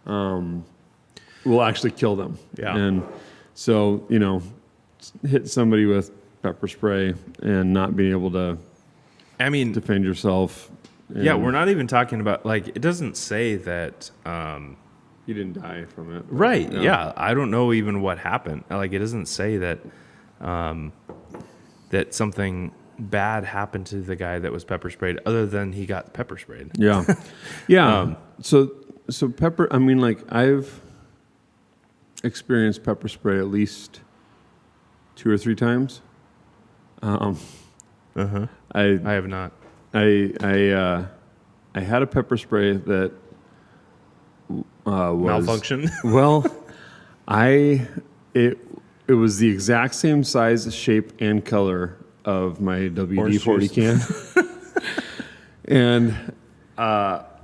will actually kill them. Yeah. And so, hit somebody with pepper spray and not being able to defend yourself. Yeah, we're not even talking about, like, it doesn't say that... you didn't die from it. Right, yeah. I don't know even what happened. Like, it doesn't say that that something bad happened to the guy that was pepper sprayed, other than he got pepper sprayed. Yeah. Yeah. So pepper, I've experienced pepper spray at least 2 or 3 times. I have not. I had a pepper spray that was Malfunction? Well, it was the exact same size, shape, and color of my WD-40 can. And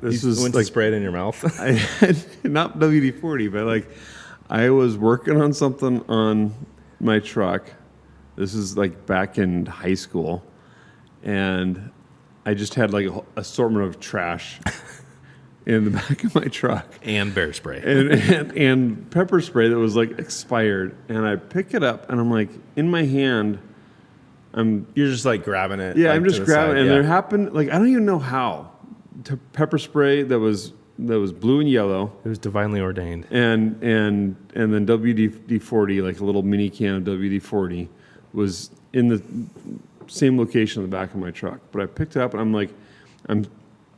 this was went like to spray it in your mouth. I had not WD-40, but like I was working on something on my truck. This is like back in high school, and I just had like an assortment of trash in the back of my truck. And bear spray. And pepper spray that was like expired. And I pick it up and I'm like, in my hand, You're just like grabbing it. yeah, like, I'm to just the grabbing side, it. And yeah. there happened, like, I don't even know how, to pepper spray that was blue and yellow. It was divinely ordained. And then WD-40, like a little mini can of WD-40, was in the same location in the back of my truck. But I picked it up and I'm like,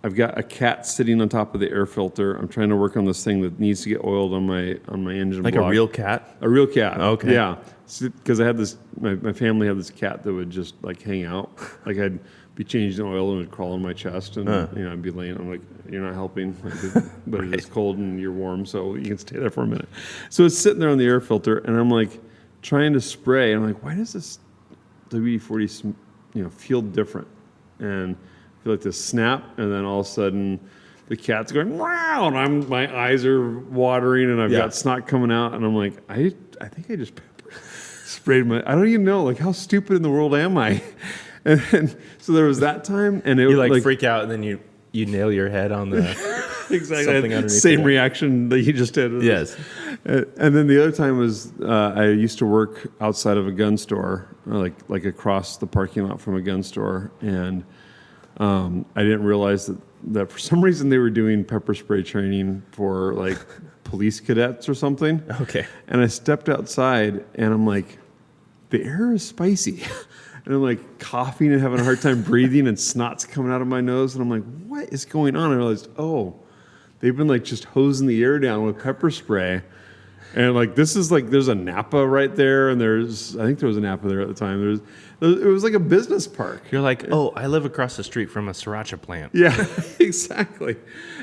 I've got a cat sitting on top of the air filter. I'm trying to work on this thing that needs to get oiled on my engine Like block. a real cat? A real cat. Okay. Yeah. Because I had this, my family had this cat that would just like hang out. Like I'd be changing oil and it would crawl on my chest and I'd be laying. I'm like, you're not helping, but right. It's cold and you're warm, so you can stay there for a minute. So it's sitting there on the air filter, and I'm like trying to spray. I'm like, why does this WD-40 feel different? And I feel like this snap, and then all of a sudden the cat's going wow, and my eyes are watering, and I've got snot coming out, and I'm like, I think I just sprayed I don't even know, like, how stupid in the world am I? And so there was that time, and it You was like freak out, and then you nail your head on the exactly same reaction that you just did. Yes. And then the other time was I used to work outside of a gun store, like across the parking lot from a gun store, and I didn't realize that for some reason they were doing pepper spray training for like police cadets or something. Okay. And I stepped outside and I'm like, the air is spicy. And I'm like coughing and having a hard time breathing and snot's coming out of my nose. And I'm like, what is going on? And I realized, they've been like just hosing the air down with pepper spray. And like, this is like, there's a Napa right there. And I think there was a Napa there at the time. It was like a business park. You're like, I live across the street from a sriracha plant. Yeah, exactly.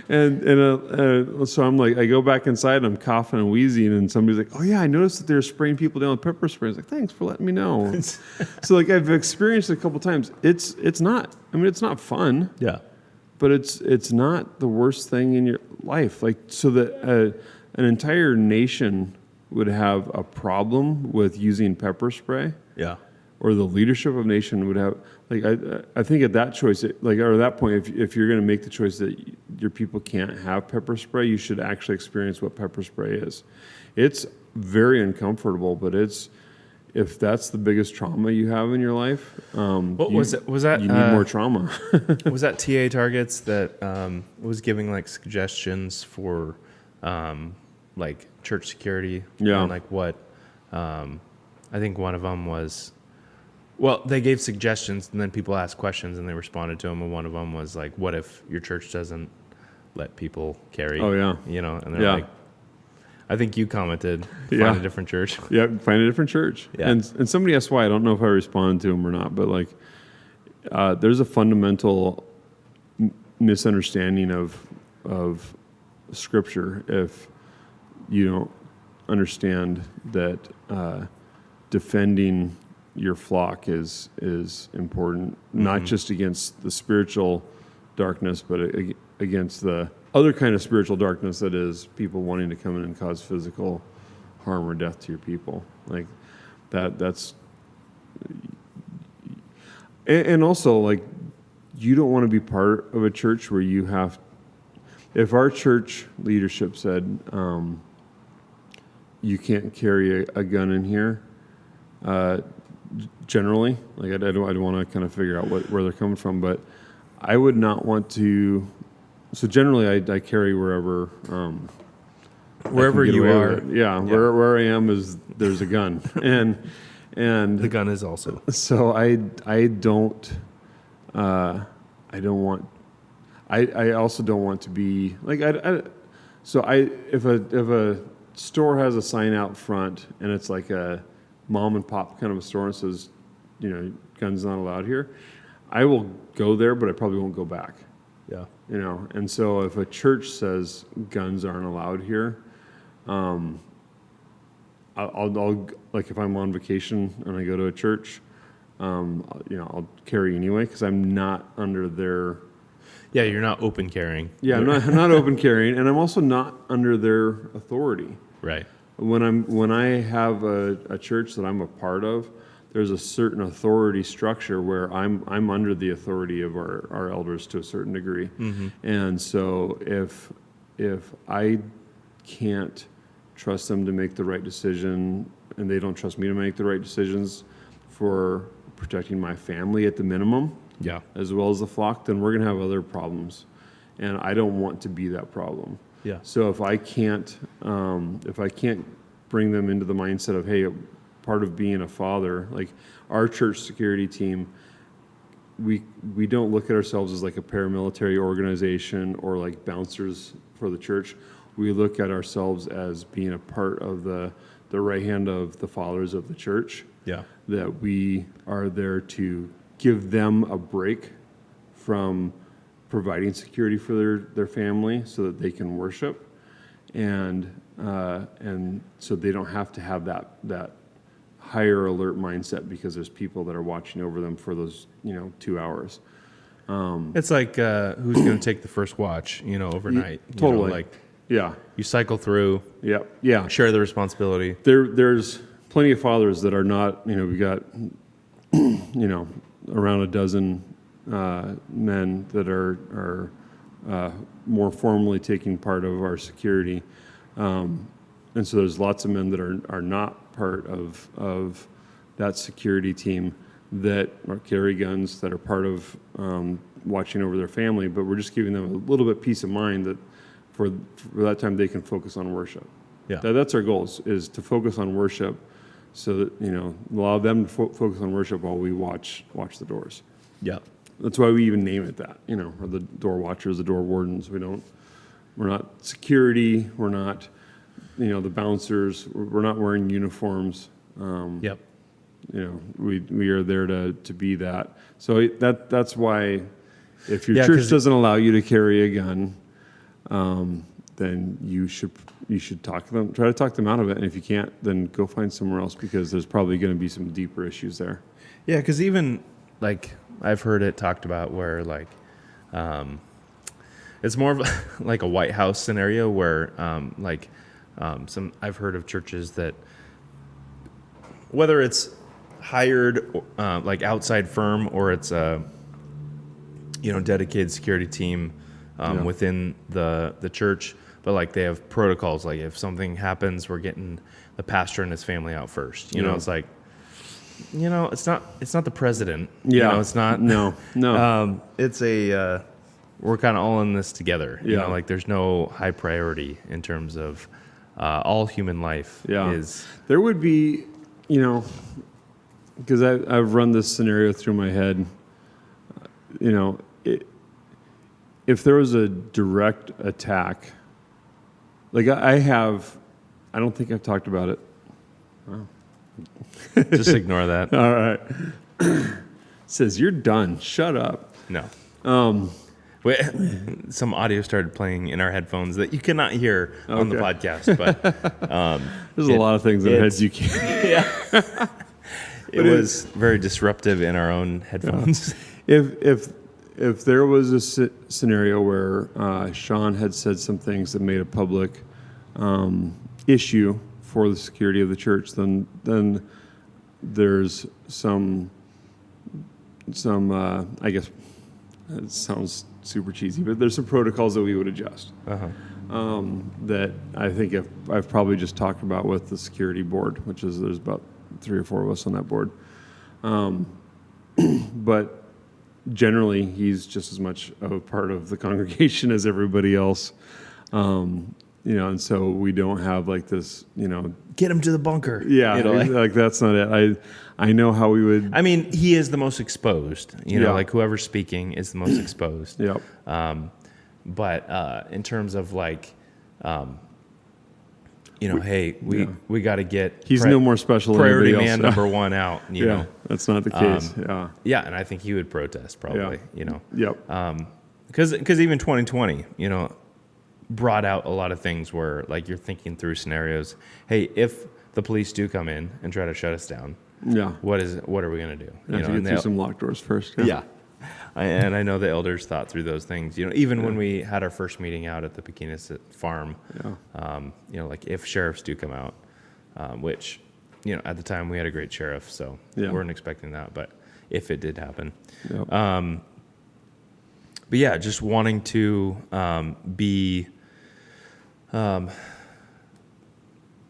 And so I'm like, I go back inside and I'm coughing and wheezing, and somebody's like, oh yeah, I noticed that they're spraying people down with pepper spray. I was like, thanks for letting me know. So like I've experienced it a couple times. It's not not fun. Yeah. But it's not the worst thing in your life. Like, so that an entire nation would have a problem with using pepper spray. Yeah. Or the leadership of a nation would have, like, I think at that choice, or at that point, if you're going to make the choice that your people can't have pepper spray, you should actually experience what pepper spray is. It's very uncomfortable, but if that's the biggest trauma you have in your life, Was that? You need more trauma. Was that TA Targets that was giving like suggestions for like church security? Yeah. And like what? I think one of them was. Well, they gave suggestions, and then people asked questions, and they responded to them. And one of them was like, "What if your church doesn't let people carry?" Oh yeah, and they're like, "I think you commented, find a different church." Yeah, find a different church. Yeah. And somebody asked why. I don't know if I responded to them or not, but like, there's a fundamental misunderstanding of Scripture if you don't understand that defending your flock is important, not just against the spiritual darkness, but against the other kind of spiritual darkness that is people wanting to come in and cause physical harm or death to your people. Like that's and also like you don't want to be part of a church where you have, if our church leadership said you can't carry a gun in here, generally, like I'd want to kind of figure out where they're coming from, but I would not want to. So generally, I carry wherever you are. Yeah, where I am there's a gun, and the gun is also. So I don't want. I also don't want to be like if a store has a sign out front and it's like a mom and pop kind of a store and says, guns not allowed here, I will go there, but I probably won't go back. Yeah. And so if a church says guns aren't allowed here, I'll like if I'm on vacation and I go to a church, I'll carry anyway because I'm not under their. Yeah, you're not open carrying. Yeah, I'm not open carrying, and I'm also not under their authority. Right. When I have a church that I'm a part of, there's a certain authority structure where I'm under the authority of our elders to a certain degree. Mm-hmm. And so if I can't trust them to make the right decision and they don't trust me to make the right decisions for protecting my family at the minimum, as well as the flock, then we're going to have other problems. And I don't want to be that problem. Yeah. So if I can't bring them into the mindset of, hey, part of being a father, like our church security team, we don't look at ourselves as like a paramilitary organization or like bouncers for the church. We look at ourselves as being a part of the right hand of the fathers of the church. Yeah. That we are there to give them a break from providing security for their family so that they can worship, and so they don't have to have that higher alert mindset because there's people that are watching over them for those 2 hours. It's like who's going to take the first watch, overnight. Totally. You cycle through. Yeah. Share the responsibility. There's plenty of fathers that are not. We got around a dozen men that are more formally taking part of our security, and so there's lots of men that are not part of that security team that carry guns, that are part of watching over their family, but we're just giving them a little bit peace of mind that for that time they can focus on worship. Yeah. That's our goal is to focus on worship so that allow them to focus on worship while we watch the doors. Yeah. That's why we even name it that, or the door watchers, the door wardens. We're not security. We're not, the bouncers. We're not wearing uniforms. Yep. We are there to be that. So that's why if your church doesn't allow you to carry a gun, then you should talk to them. Try to talk them out of it. And if you can't, then go find somewhere else because there's probably going to be some deeper issues there. Yeah, because even like I've heard it talked about where like it's more of like a White House scenario where I've heard of churches that whether it's hired like outside firm or it's a dedicated security team within the church, but like they have protocols, like if something happens, we're getting the pastor and his family out first. It's like it's not the president. It's not. No. It's we're kind of all in this together. Yeah. Like there's no high priority in terms of all human life. Is there would be, because I've run this scenario through my head. If there was a direct attack, like I don't think I've talked about it. Wow. Just ignore that. All right. Says you're done. Shut up. No. Some audio started playing in our headphones that you cannot hear on the podcast, but there's a lot of things in our heads you can't. Yeah. It was very disruptive in our own headphones. If there was a scenario where Sean had said some things that made a public issue for the security of the church, then there's some I guess it sounds super cheesy, but there's some protocols that we would adjust. That I think I've probably just talked about with the security board, which is there's about 3 or 4 of us on that board. But generally, he's just as much of a part of the congregation as everybody else. And so we don't have like this, Get him to the bunker. Yeah, like that's not it. I know how we would. I mean, he is the most exposed. Like whoever's speaking is the most exposed. Yep. But in terms of like, hey, we got to get he's no more special than priority anybody man else. number one out. You know, that's not the case. And I think he would protest probably. Yep. Because even 2020, brought out a lot of things where like you're thinking through scenarios. Hey, if the police do come in and try to shut us down, what are we gonna do? Have to get through some locked doors first. Yeah. And I know the elders thought through those things. Even when we had our first meeting out at the Pekinas farm, like if sheriffs do come out, which, at the time we had a great sheriff, so we weren't expecting that. But if it did happen, but yeah, just wanting to be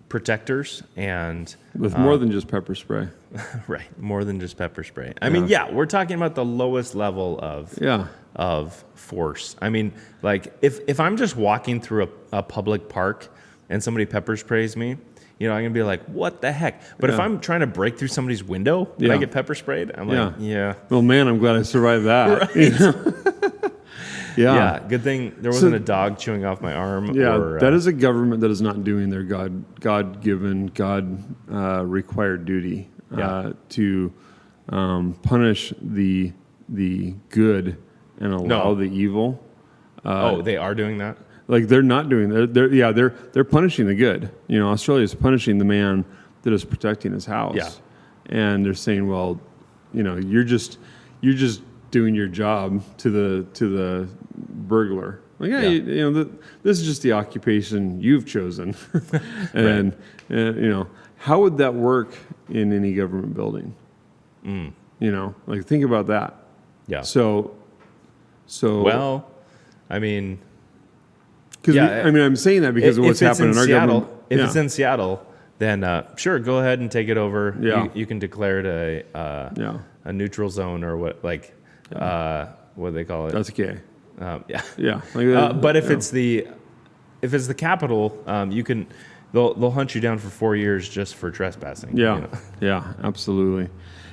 protectors and with more than just pepper spray. Right, more than just pepper spray. I mean, we're talking about the lowest level of force. I mean, like if I'm just walking through a public park and somebody pepper sprays me, I'm gonna be like, what the heck? But if I'm trying to break through somebody's window and I get pepper sprayed, I'm like, well, man, I'm glad I survived that. Right. Yeah, good thing there wasn't a dog chewing off my arm. Yeah, that is a government that is not doing their God-given, God-required duty to punish the good and allow the evil. They are doing that? Like they're not doing that. They're punishing the good. Australia is punishing the man that is protecting his house. Yeah. And they're saying, well, you're just doing your job to the burglar. Like, this is just the occupation you've chosen. And how would that work in any government building? Like think about that. Yeah. So well, I mean, because I'm saying that because of what's happening in our Seattle, government. If it's in Seattle, then sure, go ahead and take it over. Yeah. You can declare it a neutral zone or what do they call it? That's okay. Yeah. But if it's the capital, they'll hunt you down for 4 years just for trespassing. Yeah, absolutely.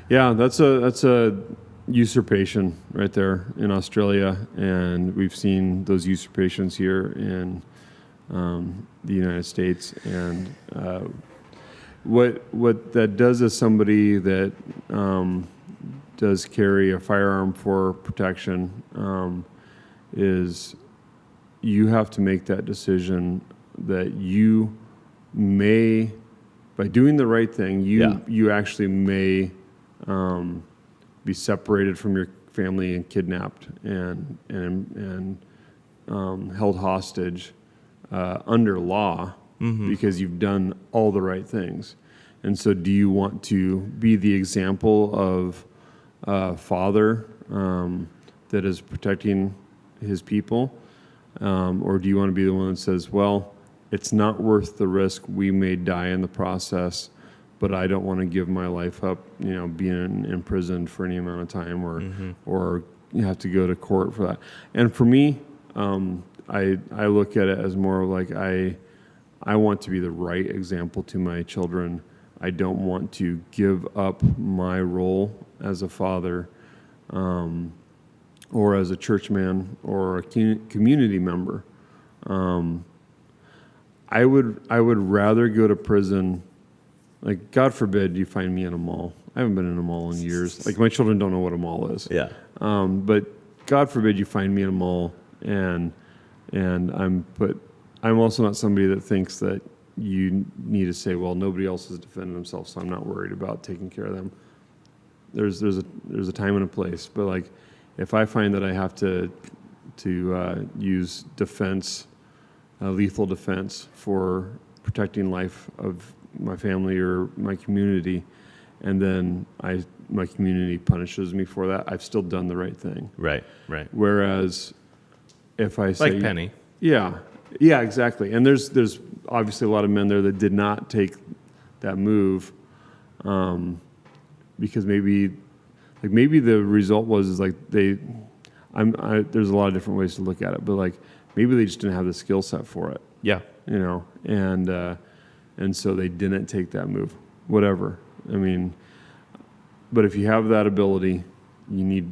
Yeah, that's a usurpation right there in Australia, and we've seen those usurpations here in the United States. And what that does is somebody that does carry a firearm for protection is you have to make that decision that you may, by doing the right thing, you actually may be separated from your family and kidnapped and held hostage under law because you've done all the right things. And so do you want to be the example of a father that is protecting his people? Or do you want to be the one that says, well, it's not worth the risk. We may die in the process, but I don't want to give my life up, being imprisoned for any amount of time or you have to go to court for that. And for me, I look at it as more like I want to be the right example to my children. I don't want to give up my role as a father or as a church man or a community member. I would rather go to prison. Like, God forbid you find me in a mall. I haven't been in a mall in years. Like, my children don't know what a mall is. Yeah. But God forbid you find me in a mall and I'm also not somebody that thinks that you need to say, well, nobody else has defended themselves, so I'm not worried about taking care of them. There's a time and a place. But like, if I find that I have to use defense, lethal defense for protecting life of my family or my community, and then my community punishes me for that, I've still done the right thing. Right. Whereas if I say... Like Penny. Yeah, exactly. And there's obviously a lot of men there that did not take that move because maybe the result was there's a lot of different ways to look at it, but like maybe they just didn't have the skill set for it. Yeah. And so they didn't take that move. Whatever. I mean, but if you have that ability, you need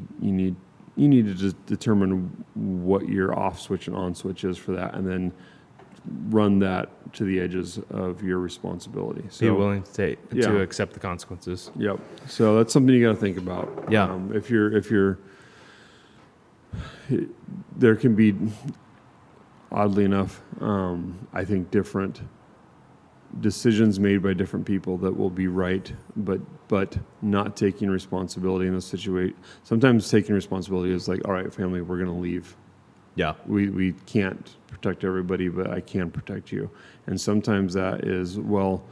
to just determine what your off switch and on switch is for that, and then run that to the edges of your responsibility. So Be willing to Yeah. accept the consequences. Yep. So that's something you got to think about. Yeah. If you're, there can be, oddly enough, I think different decisions made by different people that will be right, but not taking responsibility in a situation. Sometimes taking responsibility is like, all right, family, we're going to leave. Yeah. We can't protect everybody, but I can protect you. And sometimes that is, well,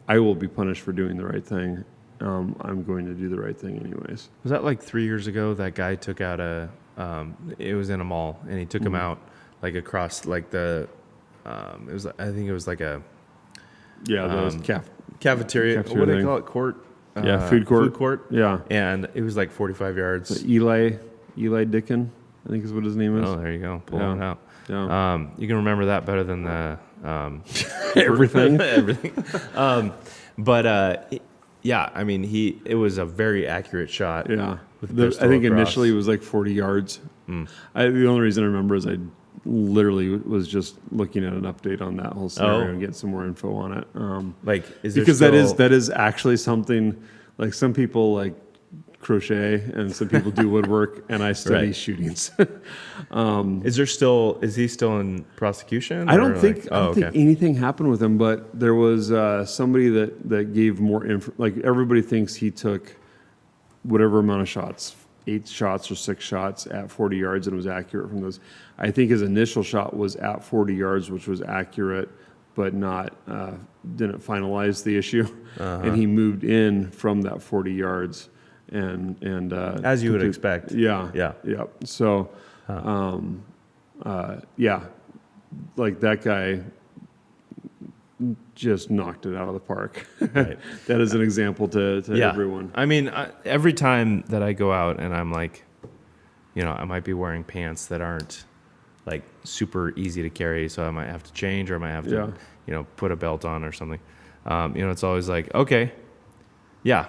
I will be punished for doing the right thing. I'm going to do the right thing anyways. Was that like 3 years ago? That guy took out it was in a mall, and he took him out like across like the, I think it was like a, the cafeteria. What do they call it? Court? Food court. Food court. Yeah. And it was like 45 yards. Eli Dickin, I think is what his name is. Oh, there you go. Pulling it out. Yeah. You can remember that better than the Everything. Everything. Yeah, I mean, it was a very accurate shot. Yeah. With the I pistol think across. initially it was like 40 yards. The only reason I remember is I literally was just looking at an update on that whole scenario and getting some more info on it. Because that is actually something, like some people like crochet and some people do woodwork, and I study shootings. Is he still in prosecution? I don't think anything happened with him, but there was somebody that gave more info. Like everybody thinks he took whatever amount of shots, 8 shots or 6 shots at 40 yards, and was accurate from those. I think his initial shot was at 40 yards, which was accurate, but not didn't finalize the issue, and he moved in from that 40 yards. And as you would expect. Yeah. So, like that guy just knocked it out of the park. Right. That is an example to everyone. I mean, every time that I go out and I'm like, I might be wearing pants that aren't like super easy to carry, so I might have to change, or I might have to, put a belt on or something. It's always like, okay, yeah.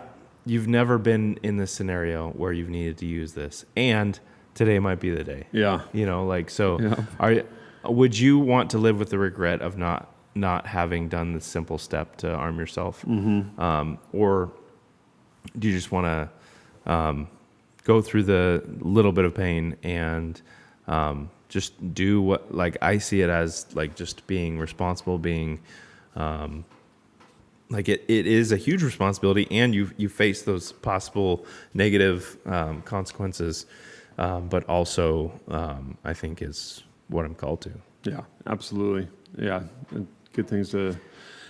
You've never been in this scenario where you've needed to use this, and today might be the day. Yeah. Would you want to live with the regret of not having done this simple step to arm yourself? Mm-hmm. Or do you just want to go through the little bit of pain and just do what, like, I see it as like just being responsible, being like it is a huge responsibility, and you face those possible negative consequences, but also I think is what I'm called to. Yeah, absolutely. Yeah, and good things to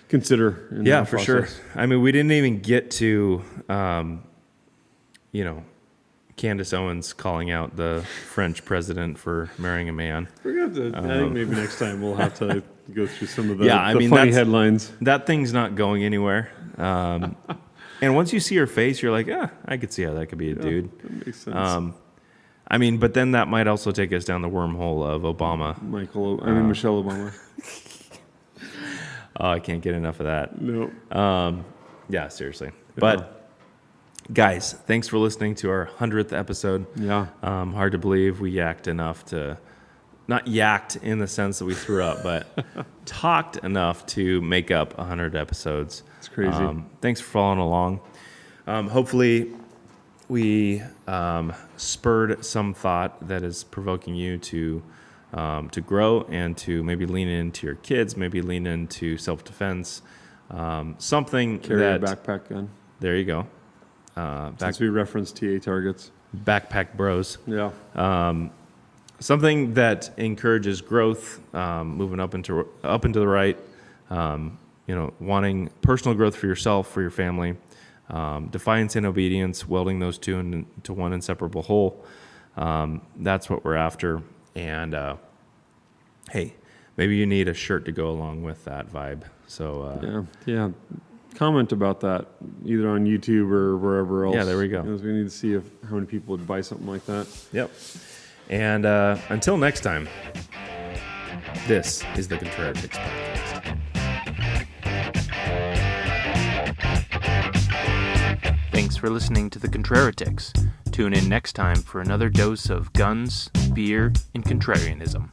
consider. Yeah, for sure. I mean, we didn't even get to, Candace Owens calling out the French president for marrying a man. We're gonna have to. I think maybe next time we'll have to go through some of the funny headlines. That thing's not going anywhere. And once you see her face, you're like, I could see how that could be a dude. That makes sense. But then that might also take us down the wormhole of Obama. Michelle Obama. Oh, I can't get enough of that. No. Yeah, seriously. But guys, thanks for listening to our 100th episode. Yeah. Hard to believe we yacked enough to, not yacked in the sense that we threw up, but talked enough to make up 100 episodes. It's crazy. Thanks for following along. Hopefully we spurred some thought that is provoking you to grow and to maybe lean into your kids, maybe lean into self-defense, something Carry that... a backpack gun. There you go. Since we referenced TA targets. Backpack bros. Yeah. Something that encourages growth, moving up into the right, wanting personal growth for yourself, for your family, defiance and obedience, welding those two into one inseparable whole. That's what we're after. And hey, maybe you need a shirt to go along with that vibe. So yeah. Comment about that either on YouTube or wherever else. Yeah, there we go. Because we need to see how many people would buy something like that. Yep. And until next time, this is the Confounded Podcast. Thanks for listening to the Contraritics. Tune in next time for another dose of guns, beer, and contrarianism.